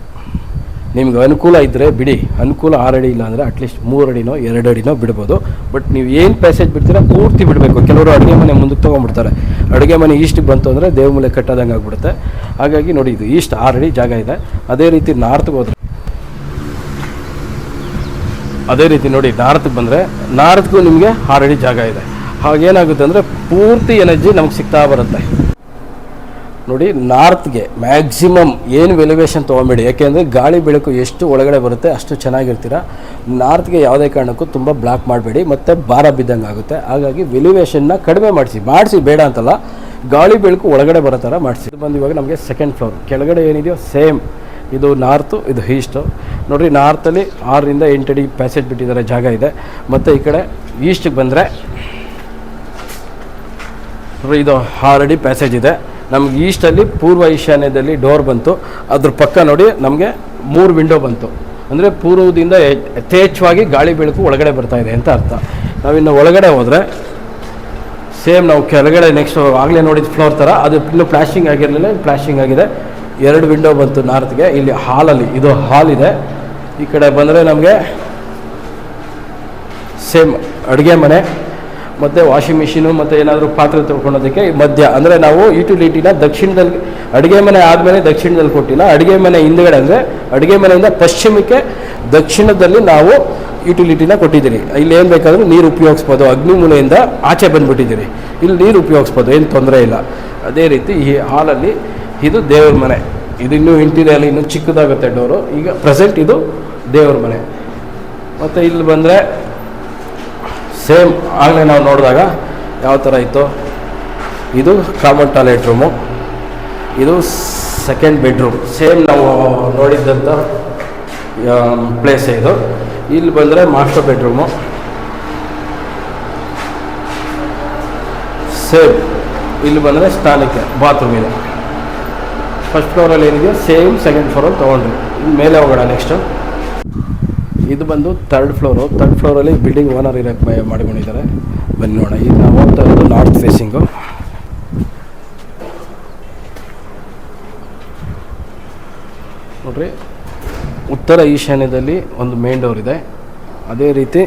ನಿಮ್ಗೆ ಅನುಕೂಲ ಇದ್ದರೆ ಬಿಡಿ, ಅನುಕೂಲ 6 ಅಡಿ ಇಲ್ಲ ಅಂದರೆ ಅಟ್ಲೀಸ್ಟ್ 3 ಅಡಿನೋ 2 ಅಡಿನೋ ಬಿಡ್ಬೋದು. ಬಟ್ ನೀವು ಏನು ಪ್ಯಾಸೇಜ್ ಬಿಡ್ತೀರಾ ಪೂರ್ತಿ ಬಿಡಬೇಕು. ಕೆಲವರು ಅಡುಗೆ ಮನೆ ಮುಂದಕ್ಕೆ ತೊಗೊಂಡ್ಬಿಡ್ತಾರೆ. ಅಡುಗೆ ಮನೆ ಈಸ್ಟಿಗೆ ಬಂತು ಅಂದರೆ ದೇವ್ರ ಮೂಲೆ ಕಟ್ಟೋದಂಗೆ ಆಗ್ಬಿಡುತ್ತೆ. ಹಾಗಾಗಿ ನೋಡಿ, ಇದು ಈಸ್ಟ್ 6 ಅಡಿ ಜಾಗ ಇದೆ. ಅದೇ ರೀತಿ ನಾರ್ತ್ಗೆ ಹೋದ್ರೆ, ಅದೇ ರೀತಿ ನೋಡಿ ನಾರ್ತ್ಗೆ ಬಂದರೆ ನಾರ್ತ್ಗೂ ನಿಮಗೆ 6 ಅಡಿ ಜಾಗ ಇದೆ. ಹಾಗೇನಾಗುತ್ತೆ ಅಂದರೆ ಪೂರ್ತಿ ಎನರ್ಜಿ ನಮ್ಗೆ ಸಿಗ್ತಾ ಬರುತ್ತೆ. ನೋಡಿ, ನಾರ್ತ್ಗೆ ಮ್ಯಾಕ್ಸಿಮಮ್ ಏನು ವೆಲಿವೇಷನ್ ತೊಗೊಂಬೇಡಿ, ಯಾಕೆಂದರೆ ಗಾಳಿ ಬೆಳಕು ಎಷ್ಟು ಒಳಗಡೆ ಬರುತ್ತೆ ಅಷ್ಟು ಚೆನ್ನಾಗಿರ್ತೀರ. ನಾರ್ತ್ಗೆ ಯಾವುದೇ ಕಾರಣಕ್ಕೂ ತುಂಬ ಬ್ಲಾಕ್ ಮಾಡಬೇಡಿ, ಮತ್ತು ಭಾರ ಬಿದ್ದಂಗೆ ಆಗುತ್ತೆ. ಹಾಗಾಗಿ ವೆಲಿವೇಷನ್ನ ಕಡಿಮೆ ಮಾಡಿಸಿ ಬೇಡ ಅಂತಲ್ಲ, ಗಾಳಿ ಬೆಳಕು ಒಳಗಡೆ ಬರೋ ಥರ ಮಾಡಿಸಿ. ಇದು ಬಂದು ಇವಾಗ ನಮಗೆ ಸೆಕೆಂಡ್ ಫ್ಲೋರ್. ಕೆಳಗಡೆ ಏನಿದೆಯೋ ಸೇಮ್, ಇದು ನಾರ್ತು, ಇದು ಈಸ್ಟು. ನೋಡಿರಿ, ನಾರ್ತಲ್ಲಿ 6ರಿಂದ 8 ಅಡಿ ಪ್ಯಾಸೇಜ್ ಬಿಟ್ಟಿದ್ದಾರೆ, ಜಾಗ ಇದೆ. ಮತ್ತು ಈ ಕಡೆ ಈಸ್ಟಿಗೆ ಬಂದರೆ ಇದು 6 ಅಡಿ ಪ್ಯಾಸೇಜ್ ಇದೆ. ನಮ್ಗೆ ಈಸ್ಟಲ್ಲಿ ಪೂರ್ವ ಈಶಾನ್ಯದಲ್ಲಿ ಡೋರ್ ಬಂತು. ಅದ್ರ ಪಕ್ಕ ನೋಡಿ ನಮಗೆ 3 ವಿಂಡೋ ಬಂತು. ಅಂದರೆ ಪೂರ್ವದಿಂದ ಯಥೇಚ್ಛವಾಗಿ ಗಾಳಿ ಬೆಳಕು ಒಳಗಡೆ ಬರ್ತಾ ಇದೆ ಅಂತ ಅರ್ಥ. ನಾವಿನ್ನು ಒಳಗಡೆ ಹೋದರೆ ಸೇಮ್ ನಾವು ಕೆಳಗಡೆ ನೆಕ್ಸ್ಟ್ ಆಗಲೇ ನೋಡಿದ ಫ್ಲೋರ್ ಥರ ಅದು ಇನ್ನೂ ಪ್ಲಾಸ್ಟಿಂಗ್ ಆಗಿರಲಿಲ್ಲ, ಪ್ಲಾಸ್ಟಿಂಗ್ ಆಗಿದೆ. 2 ವಿಂಡೋ ಬಂತು ನಾರ್ತ್ಗೆ. ಇಲ್ಲಿ ಹಾಲಲ್ಲಿ ಇದು ಹಾಲ್ ಇದೆ. ಈ ಕಡೆ ಬಂದರೆ ನಮಗೆ ಸೇಮ್ ಅಡುಗೆ ಮನೆ ಮತ್ತು ವಾಷಿಂಗ್ ಮಿಷಿನು ಮತ್ತು ಏನಾದರೂ ಪಾತ್ರೆ ತೊಳ್ಕೊಳೋದಕ್ಕೆ ಮಧ್ಯ. ಅಂದರೆ ನಾವು ಯುಟಿಲಿಟಿನ ದಕ್ಷಿಣದಲ್ಲಿ, ಅಡುಗೆ ಮನೆ ಆದಮೇಲೆ ದಕ್ಷಿಣದಲ್ಲಿ ಕೊಟ್ಟಿಲ್ಲ, ಅಡುಗೆ ಮನೆ ಹಿಂದುಗಡೆ ಅಂದರೆ ಅಡುಗೆ ಮನೆಯಿಂದ ಪಶ್ಚಿಮಕ್ಕೆ ದಕ್ಷಿಣದಲ್ಲಿ ನಾವು ಯುಟಿಲಿಟಿನ ಕೊಟ್ಟಿದ್ದೀರಿ. ಇಲ್ಲಿ ಏನು ಬೇಕಾದರೂ ನೀರು ಉಪಯೋಗಿಸ್ಬೋದು. ಅಗ್ನಿ ಮೂಲೆಯಿಂದ ಆಚೆ ಬಂದುಬಿಟ್ಟಿದ್ದೀರಿ, ಇಲ್ಲಿ ನೀರು ಉಪಯೋಗಿಸ್ಬೋದು, ಏನು ತೊಂದರೆ ಇಲ್ಲ. ಅದೇ ರೀತಿ ಈ ಹಾಲಲ್ಲಿ ಇದು ದೇವ್ರ ಮನೆ. ಇದು ಇನ್ನೂ ಇಂಟೀರಿಯರ್ ಇನ್ನೂ ಚಿಕ್ಕದಾಗುತ್ತೆ ಡೋರು. ಈಗ ಪ್ರೆಸೆಂಟ್ ಇದು ದೇವ್ರ ಮನೆ. ಮತ್ತು ಇಲ್ಲಿ ಬಂದರೆ ಸೇಮ್ ಆಗಲೇ ನಾವು ನೋಡಿದಾಗ ಯಾವ ಥರ ಇತ್ತು, ಇದು ಕಾಮನ್ ಟಾಯ್ಲೆಟ್ ರೂಮು, ಇದು ಸೆಕೆಂಡ್ ಬೆಡ್ರೂಮ್. ಸೇಮ್ ನಾವು ನೋಡಿದ್ದಂಥ ಪ್ಲೇಸೇ ಇದು. ಇಲ್ಲಿ ಬಂದರೆ ಮಾಸ್ಟರ್ ಬೆಡ್ರೂಮು, ಸೇಮ್. ಇಲ್ಲಿ ಬಂದರೆ ಸ್ನಾನಕ್ಕೆ ಬಾತ್ರೂಮ್ ಇದೆ. ಫಸ್ಟ್ ಫ್ಲೋರಲ್ಲಿ ಏನಿದೆಯೋ ಸೇಮ್ ಸೆಕೆಂಡ್ ಫ್ಲೋರಲ್ಲಿ ತೊಗೊಂಡ್ರಿ. ಮೇಲೆ ಹೋಗೋಣ ನೆಕ್ಸ್ಟು. ಇದು ಬಂದು 3rd floor. 3rd ಫ್ಲೋರಲ್ಲಿ building owner ಇರೋಕ್ಕೆ ಮಾಡ್ಕೊಂಡಿದ್ದಾರೆ. ಬನ್ನಿ ನೋಡೋಣ. ಈಗ ನಾವು ಹೋಗ್ತಾ ಇರೋದು ನಾರ್ತ್ ಫೇಸಿಂಗು. ನೋಡ್ರಿ, ಉತ್ತರ ಈಶಾನ್ಯದಲ್ಲಿ ಒಂದು ಮೇನ್ ಡೋರ್ ಇದೆ. ಅದೇ ರೀತಿ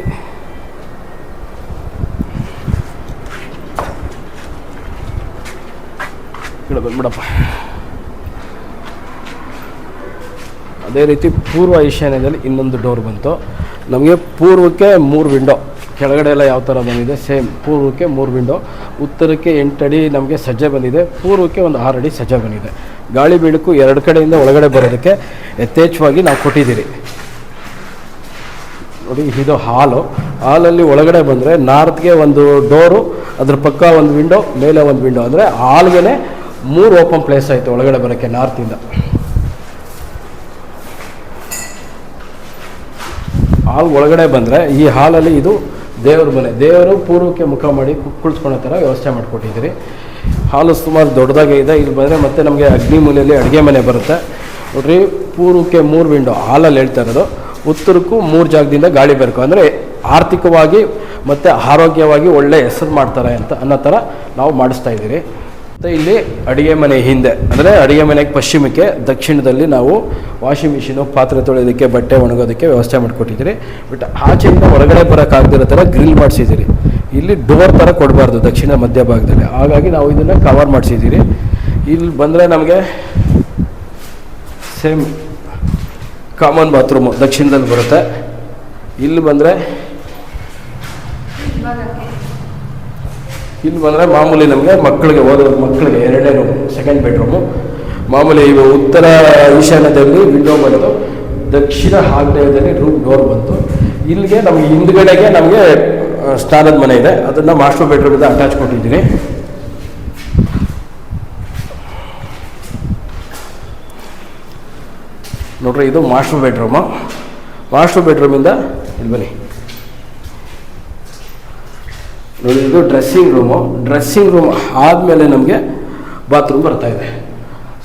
ಬಂದ್ಬಿಡಪ್ಪ. ಅದೇ ರೀತಿ ಪೂರ್ವ ಈಶಾನ್ಯದಲ್ಲಿ ಇನ್ನೊಂದು ಡೋರ್ ಬಂತು. ನಮಗೆ ಪೂರ್ವಕ್ಕೆ 3 ವಿಂಡೋ, ಕೆಳಗಡೆ ಎಲ್ಲ ಯಾವ ಥರ ಬಂದಿದೆ ಸೇಮ್. ಪೂರ್ವಕ್ಕೆ 3 ವಿಂಡೋ, ಉತ್ತರಕ್ಕೆ 8 ಅಡಿ ನಮಗೆ ಸಜ್ಜೆ ಬಂದಿದೆ, ಪೂರ್ವಕ್ಕೆ ಒಂದು 6 ಅಡಿ ಸಜ್ಜೆ ಬಂದಿದೆ. ಗಾಳಿ ಬೆಳಕು 2 ಕಡೆಯಿಂದ ಒಳಗಡೆ ಬರೋದಕ್ಕೆ ಯಥೇಚ್ಛವಾಗಿ ನಾವು ಕೊಟ್ಟಿದ್ದೀರಿ. ನೋಡಿ, ಇದು ಹಾಲಲ್ಲಿ ಒಳಗಡೆ ಬಂದರೆ ನಾರ್ತ್ಗೆ ಒಂದು ಡೋರು, ಅದ್ರ ಪಕ್ಕ ಒಂದು ವಿಂಡೋ, ಮೇಲೆ ಒಂದು ವಿಂಡೋ. ಅಂದರೆ ಹಾಲ್ಗೆ 3 ಓಪನ್ ಪ್ಲೇಸ್ ಆಯಿತು ಒಳಗಡೆ ಬರೋಕ್ಕೆ ನಾರ್ತಿಂದ. ಹಾಲ್ ಒಳಗಡೆ ಬಂದರೆ ಈ ಹಾಲಲ್ಲಿ ಇದು ದೇವ್ರ ಮನೆ. ದೇವರು ಪೂರ್ವಕ್ಕೆ ಮುಖ ಮಾಡಿ ಕುಳಿಸ್ಕೊಳ್ಳೋ ಥರ ವ್ಯವಸ್ಥೆ ಮಾಡಿಕೊಟ್ಟಿದ್ದೀರಿ. ಹಾಲು ಸುಮಾರು ದೊಡ್ಡದಾಗೆ ಇದೆ. ಇಲ್ಲಿ ಬಂದರೆ ಮತ್ತೆ ನಮಗೆ ಅಗ್ನಿ ಮೂಲೆಯಲ್ಲಿ ಅಡುಗೆ ಮನೆ ಬರುತ್ತೆ. ನೋಡ್ರಿ, ಪೂರ್ವಕ್ಕೆ 3 ವಿಂಡೋ ಹಾಲಲ್ಲಿ ಹೇಳ್ತಾ ಇರೋದು. ಉತ್ತರಕ್ಕೂ 3 ಜಾಗದಿಂದ ಗಾಳಿ ಬರಬೇಕು. ಅಂದರೆ ಆರ್ಥಿಕವಾಗಿ ಮತ್ತು ಆರೋಗ್ಯವಾಗಿ ಒಳ್ಳೆ ಹೆಸರು ಮಾಡ್ತಾರೆ ಅಂತ ಅನ್ನೋ ಥರ ನಾವು ಮಾಡಿಸ್ತಾ ಇದ್ದೀರಿ. ಮತ್ತು ಇಲ್ಲಿ ಅಡುಗೆ ಮನೆ ಹಿಂದೆ, ಅಂದರೆ ಅಡುಗೆ ಮನೆಗೆ ಪಶ್ಚಿಮಕ್ಕೆ, ದಕ್ಷಿಣದಲ್ಲಿ ನಾವು ವಾಷಿಂಗ್ ಮಿಷಿನು, ಪಾತ್ರೆ ತೊಳೆಯೋದಕ್ಕೆ, ಬಟ್ಟೆ ಒಣಗೋದಕ್ಕೆ ವ್ಯವಸ್ಥೆ ಮಾಡಿಕೊಟ್ಟಿದ್ದೀರಿ. ಬಟ್ ಆಚೆಯಿಂದ ಹೊರಗಡೆ ಬರೋಕ್ಕಾಗದಿರೋ ಥರ ಗ್ರಿಲ್ ಮಾಡಿಸಿದ್ದೀರಿ. ಇಲ್ಲಿ ಡೋರ್ ಥರ ಕೊಡಬಾರ್ದು ದಕ್ಷಿಣ ಮಧ್ಯಭಾಗದಲ್ಲಿ. ಹಾಗಾಗಿ ನಾವು ಇದನ್ನು ಕವರ್ ಮಾಡಿಸಿದ್ದೀರಿ. ಇಲ್ಲಿ ಬಂದರೆ ನಮಗೆ ಸೇಮ್ ಕಾಮನ್ ಬಾತ್ರೂಮು ದಕ್ಷಿಣದಲ್ಲಿ ಬರುತ್ತೆ. ಇಲ್ಲಿ ಬಂದರೆ ಮಾಮೂಲಿ ನಮಗೆ ಮಕ್ಕಳಿಗೆ ಓದೋ ಮಕ್ಕಳಿಗೆ 2ನೇ ರೂಮು, ಸೆಕೆಂಡ್ ಬೆಡ್ರೂಮು. ಮಾಮೂಲಿ ಇವು ಉತ್ತರ ಈಶಾನ್ಯದಲ್ಲಿ ವಿಂಡೋ ಬಂತು, ದಕ್ಷಿಣ ಆಗ್ನೇಯದಲ್ಲಿ ರೂಮ್ ಡೋರ್ ಬಂತು. ಇಲ್ಲಿಗೆ ನಮಗೆ ಹಿಂದ್ಗಡೆಗೆ ನಮಗೆ ಸ್ನಾನದ ಮನೆ ಇದೆ, ಅದನ್ನು ಮಾಸ್ಟರ್ ಬೆಡ್ರೂಮಿಂದ ಅಟ್ಯಾಚ್ ಕೊಟ್ಟಿದ್ದೀನಿ. ನೋಡ್ರಿ ಇದು ಮಾಸ್ಟರ್ ಬೆಡ್ರೂಮು. ಮಾಸ್ಟರ್ ಬೆಡ್ರೂಮಿಂದ ಇಲ್ಲಿ ಬನ್ನಿ ನೋಡಿ, ಇದು ಡ್ರೆಸ್ಸಿಂಗ್ ರೂಮು. ಡ್ರೆಸ್ಸಿಂಗ್ ರೂಮ್ ಆದಮೇಲೆ ನಮಗೆ ಬಾತ್ರೂಮ್ ಬರ್ತಾಯಿದೆ.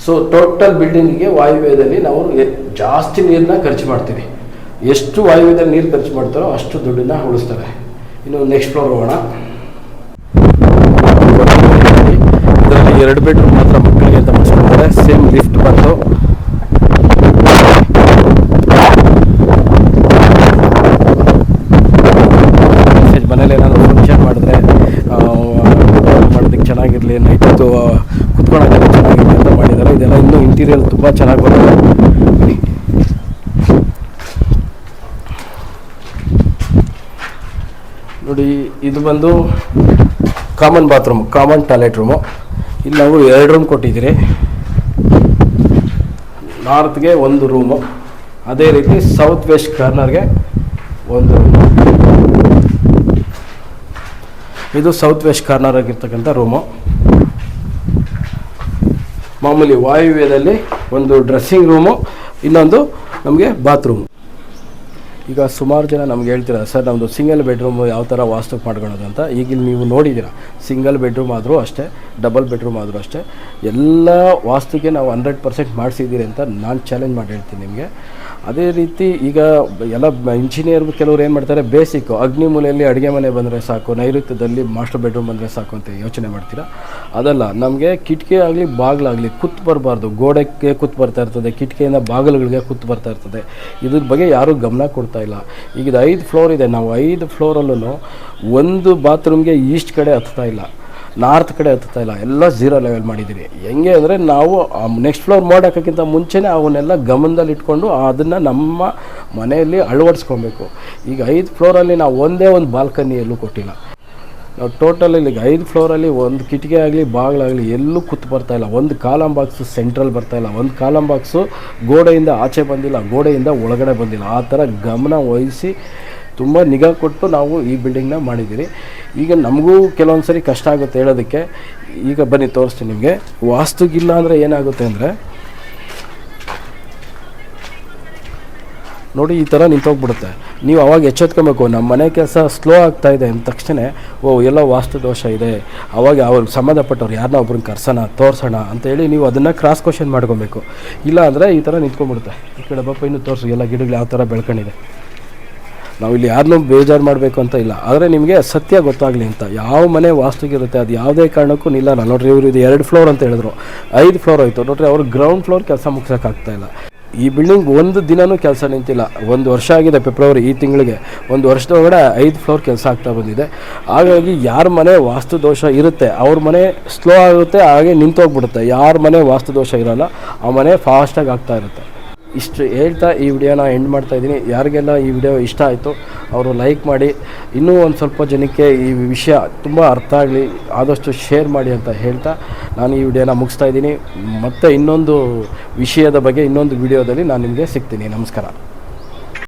ಸೊ ಟೋಟಲ್ ಬಿಲ್ಡಿಂಗಿಗೆ ವಾಯುವ್ಯದಲ್ಲಿ ನಾವು ಜಾಸ್ತಿ ನೀರನ್ನ ಖರ್ಚು ಮಾಡ್ತೀವಿ. ಎಷ್ಟು ವಾಯುವ್ಯದಲ್ಲಿ ನೀರು ಖರ್ಚು ಮಾಡ್ತಾರೋ ಅಷ್ಟು ದುಡ್ಡನ್ನ ಉಳಿಸ್ತಾರೆ. ಇನ್ನು ನೆಕ್ಸ್ಟ್ ಫ್ಲೋರ್ ಹೋಗೋಣ. ಇದರಲ್ಲಿ 2 ಬೆಡ್ರೂಮ್ ಮಾತ್ರ ಮಕ್ಕಳಿಗೆ ಅಂತ ಮಾಡಿಸ್ಕೊಳ್ತಾರೆ. ಸೇಮ್ ಲಿಫ್ಟ್ ಬಂದು ಮನೇಲಿ ಏನಾದರೂ ಫಂಕ್ಷನ್ ಮಾಡಿದ್ರೆ ಮಾಡೋದಕ್ಕೆ ಚೆನ್ನಾಗಿರಲಿ, ನೈಟು ಕುತ್ಕೊಳ್ಳೋದೆಲ್ಲ ಚೆನ್ನಾಗಿರಲಿ ಅಂತ ಮಾಡಿದ್ದಾರೆ. ಇದೆಲ್ಲ ಇನ್ನೂ ಇಂಟೀರಿಯರ್ ತುಂಬ ಚೆನ್ನಾಗಿ ಬರುತ್ತೆ. ನೋಡಿ ಇದು ಬಂದು common bathroom, common toilet room. ಇಲ್ಲಿ ನಾವು 2 ರೂಮ್ ಕೊಟ್ಟಿದ್ದೀರಿ. ನಾರ್ತ್ಗೆ 1 ರೂಮು, ಅದೇ ರೀತಿ ಸೌತ್ ವೆಸ್ಟ್ ಕಾರ್ನರ್ಗೆ 1 ರೂಮು. ಇದು ಸೌತ್ ವೆಸ್ಟ್ ಕಾರ್ನರ್ ಆಗಿರ್ತಕ್ಕಂಥ ರೂಮು. ಮಾಮೂಲಿ ವಾಯುವ್ಯದಲ್ಲಿ 1 ಡ್ರೆಸ್ಸಿಂಗ್ ರೂಮು, ಇನ್ನೊಂದು ನಮಗೆ ಬಾತ್ರೂಮು. ಈಗ ಸುಮಾರು ಜನ ನಮ್ಗೆ ಹೇಳ್ತೀರಾ, ಸರ್ ನಮ್ಮದು ಸಿಂಗಲ್ ಬೆಡ್ರೂಮು ಯಾವ ಥರ ವಾಸ್ತು ಮಾಡ್ಕೊಳ್ಳೋದು ಅಂತ. ಈಗ ಇಲ್ಲಿ ನೀವು ನೋಡಿದ್ದೀರಾ, ಸಿಂಗಲ್ ಬೆಡ್ರೂಮ್ ಆದರೂ ಅಷ್ಟೇ, ಡಬಲ್ ಬೆಡ್ರೂಮ್ ಆದರೂ ಅಷ್ಟೇ, ಎಲ್ಲ ವಾಸ್ತುಗೆ ನಾವು 100% ಮಾಡಿಸಿದ್ದೀರಿ ಅಂತ ನಾನು ಚಾಲೆಂಜ್ ಮಾಡಿ ಹೇಳ್ತೀನಿ ನಿಮಗೆ. ಅದೇ ರೀತಿ ಈಗ ಎಲ್ಲ ಇಂಜಿನಿಯರ್ ಕೆಲವರು ಏನು ಮಾಡ್ತಾರೆ, ಬೇಸಿಕ್ಕು ಅಗ್ನಿ ಮೂಲೆಯಲ್ಲಿ ಅಡುಗೆ ಮನೆ ಬಂದರೆ ಸಾಕು, ನೈಋತ್ಯದಲ್ಲಿ ಮಾಸ್ಟರ್ ಬೆಡ್ರೂಮ್ ಬಂದರೆ ಸಾಕು ಅಂತ ಯೋಚನೆ ಮಾಡ್ತೀರಾ. ಅದಲ್ಲ, ನಮಗೆ ಕಿಟಕಿ ಆಗಲಿ ಬಾಗಿಲಾಗಲಿ ಕುತ್ತು ಬರಬಾರ್ದು. ಗೋಡೆಗೆ ಕುತ್ತು ಬರ್ತಾ ಇರ್ತದೆ, ಕಿಟಕಿಯಿಂದ ಬಾಗಿಲುಗಳಿಗೆ ಕುತ್ತು ಬರ್ತಾ ಇರ್ತದೆ. ಇದ್ರ ಬಗ್ಗೆ ಯಾರೂ ಗಮನ ಕೊಡ್ತಾ ಇಲ್ಲ. ಈಗ ಇದು 5 ಫ್ಲೋರ್ ಇದೆ. ನಾವು 5 ಫ್ಲೋರಲ್ಲೂ 1 ಬಾತ್ರೂಮ್ಗೆ ಈಸ್ಟ್ ಕಡೆ ಹತ್ತಾ ಇಲ್ಲ, ನಾರ್ತ್ ಕಡೆ ಹತ್ತಾ ಇಲ್ಲ, ಎಲ್ಲ 0 ಲೆವೆಲ್ ಮಾಡಿದ್ದೀರಿ. ಹೆಂಗೆ ಅಂದರೆ ನಾವು ನೆಕ್ಸ್ಟ್ ಫ್ಲೋರ್ ಮಾಡೋಕ್ಕಿಂತ ಮುಂಚೆನೇ ಅವನ್ನೆಲ್ಲ ಗಮನದಲ್ಲಿ ಇಟ್ಕೊಂಡು ಅದನ್ನು ನಮ್ಮ ಮನೆಯಲ್ಲಿ ಅಳವಡಿಸ್ಕೊಬೇಕು. ಈಗ 5 ಫ್ಲೋರಲ್ಲಿ ನಾವು ಒಂದೇ ಒಂದು ಬಾಲ್ಕನಿ ಎಲ್ಲೂ ಕೊಟ್ಟಿಲ್ಲ. ನಾವು ಟೋಟಲಲ್ಲಿ ಈಗ 5 ಫ್ಲೋರಲ್ಲಿ 1 ಕಿಟಕಿ ಆಗಲಿ ಬಾಗಿಲಾಗಲಿ ಎಲ್ಲೂ ಕುತ್ತು ಬರ್ತಾಯಿಲ್ಲ. 1 ಕಾಲಮ್ ಬಾಕ್ಸು ಸೆಂಟ್ರಲ್ ಬರ್ತಾಯಿಲ್ಲ, 1 ಕಾಲಮ್ ಬಾಕ್ಸು ಗೋಡೆಯಿಂದ ಆಚೆ ಬಂದಿಲ್ಲ, ಗೋಡೆಯಿಂದ ಒಳಗಡೆ ಬಂದಿಲ್ಲ. ಆ ಥರ ಗಮನ ವಹಿಸಿ ತುಂಬ ನಿಗಾ ಕೊಟ್ಟು ನಾವು ಈ ಬಿಲ್ಡಿಂಗ್ನ ಮಾಡಿದ್ದೀರಿ. ಈಗ ನಮಗೂ ಕೆಲವೊಂದು ಸರಿ ಕಷ್ಟ ಆಗುತ್ತೆ ಹೇಳೋದಕ್ಕೆ. ಈಗ ಬನ್ನಿ ತೋರಿಸ್ತೀನಿ ನಿಮಗೆ. ವಾಸ್ತುಗಿಲ್ಲ ಅಂದರೆ ಏನಾಗುತ್ತೆ ಅಂದರೆ ನೋಡಿ, ಈ ಥರ ನಿಂತೋಗ್ಬಿಡುತ್ತೆ. ನೀವು ಅವಾಗ ಎಚ್ಚೆತ್ಕೊಬೇಕು. ನಮ್ಮ ಮನೆ ಕೆಲಸ ಸ್ಲೋ ಆಗ್ತಾಯಿದೆ ಅಂದ ತಕ್ಷಣ ಎಲ್ಲ ವಾಸ್ತು ದೋಷ ಇದೆ, ಅವಾಗ ಅವ್ರಿಗೆ ಸಂಬಂಧಪಟ್ಟವ್ರು ಯಾರನ್ನ ಒಬ್ರನ್ನ ಕರ್ಸೋಣ, ತೋರಿಸೋಣ ಅಂತೇಳಿ ನೀವು ಅದನ್ನು ಕ್ರಾಸ್ ಕ್ವಶನ್ ಮಾಡ್ಕೊಬೇಕು. ಇಲ್ಲ ಅಂದರೆ ಈ ಥರ ನಿಂತ್ಕೊಂಡ್ಬಿಡುತ್ತೆ. ಈ ಕಡೆ ಬಪ್ಪ ಇನ್ನೂ ತೋರಿಸು ಎಲ್ಲ ಗಿಡಗಳು ಯಾವ ಥರ ಬೆಳ್ಕೊಂಡಿದೆ. ನಾವು ಇಲ್ಲಿ ಯಾರನ್ನೂ ಬೇಜಾರು ಮಾಡಬೇಕು ಅಂತ ಇಲ್ಲ, ಆದರೆ ನಿಮಗೆ ಸತ್ಯ ಗೊತ್ತಾಗಲಿ ಅಂತ. ಯಾವ ಮನೆ ವಾಸ್ತುಗಿರುತ್ತೆ ಅದು ಯಾವುದೇ ಕಾರಣಕ್ಕೂ ನಿಲ್ಲಲ್ಲ. ನೋಡಿರಿ, ಇವರು ಇದು 2 ಫ್ಲೋರ್ ಅಂತ ಹೇಳಿದ್ರು, 5 ಫ್ಲೋರ್ ಆಯಿತು. ನೋಡಿರಿ, ಅವ್ರು ಗ್ರೌಂಡ್ ಫ್ಲೋರ್ ಕೆಲಸ ಮುಗಿಸೋಕ್ಕಾಗ್ತಾಯಿಲ್ಲ. ಈ ಬಿಲ್ಡಿಂಗ್ 1 ದಿನವೂ ಕೆಲಸ ನಿಂತಿಲ್ಲ. 1 ವರ್ಷ ಆಗಿದೆ, ಫೆಬ್ರವರಿ ಈ ತಿಂಗಳಿಗೆ. 1 ವರ್ಷದೊಳಗಡೆ 5 ಫ್ಲೋರ್ ಕೆಲಸ ಆಗ್ತಾ ಬಂದಿದೆ. ಹಾಗಾಗಿ ಯಾರ ಮನೆ ವಾಸ್ತು ದೋಷ ಇರುತ್ತೆ ಅವ್ರ ಮನೆ ಸ್ಲೋ ಆಗುತ್ತೆ, ಹಾಗೆ ನಿಂತೋಗ್ಬಿಡುತ್ತೆ. ಯಾರ ಮನೆ ವಾಸ್ತು ದೋಷ ಇರೋಲ್ಲ ಆ ಮನೆ ಫಾಸ್ಟಾಗಿ ಆಗ್ತಾ ಇರುತ್ತೆ. ಇಷ್ಟು ಹೇಳ್ತಾ ಈ ವಿಡಿಯೋನ ಎಂಡ್ ಮಾಡ್ತಾಯಿದ್ದೀನಿ. ಯಾರಿಗೆಲ್ಲ ಈ ವಿಡಿಯೋ ಇಷ್ಟ ಆಯಿತು ಅವರು ಲೈಕ್ ಮಾಡಿ, ಇನ್ನೂ ಒಂದು ಸ್ವಲ್ಪ ಜನಕ್ಕೆ ಈ ವಿಷಯ ತುಂಬ ಅರ್ಥ ಆಗಲಿ, ಆದಷ್ಟು ಶೇರ್ ಮಾಡಿ ಅಂತ ಹೇಳ್ತಾ ನಾನು ಈ ವಿಡಿಯೋನ ಮುಗಿಸ್ತಾ ಇದ್ದೀನಿ. ಮತ್ತು ಇನ್ನೊಂದು ವಿಷಯದ ಬಗ್ಗೆ ಇನ್ನೊಂದು ವಿಡಿಯೋದಲ್ಲಿ ನಾನು ನಿಮಗೆ ಸಿಗ್ತೀನಿ. ನಮಸ್ಕಾರ.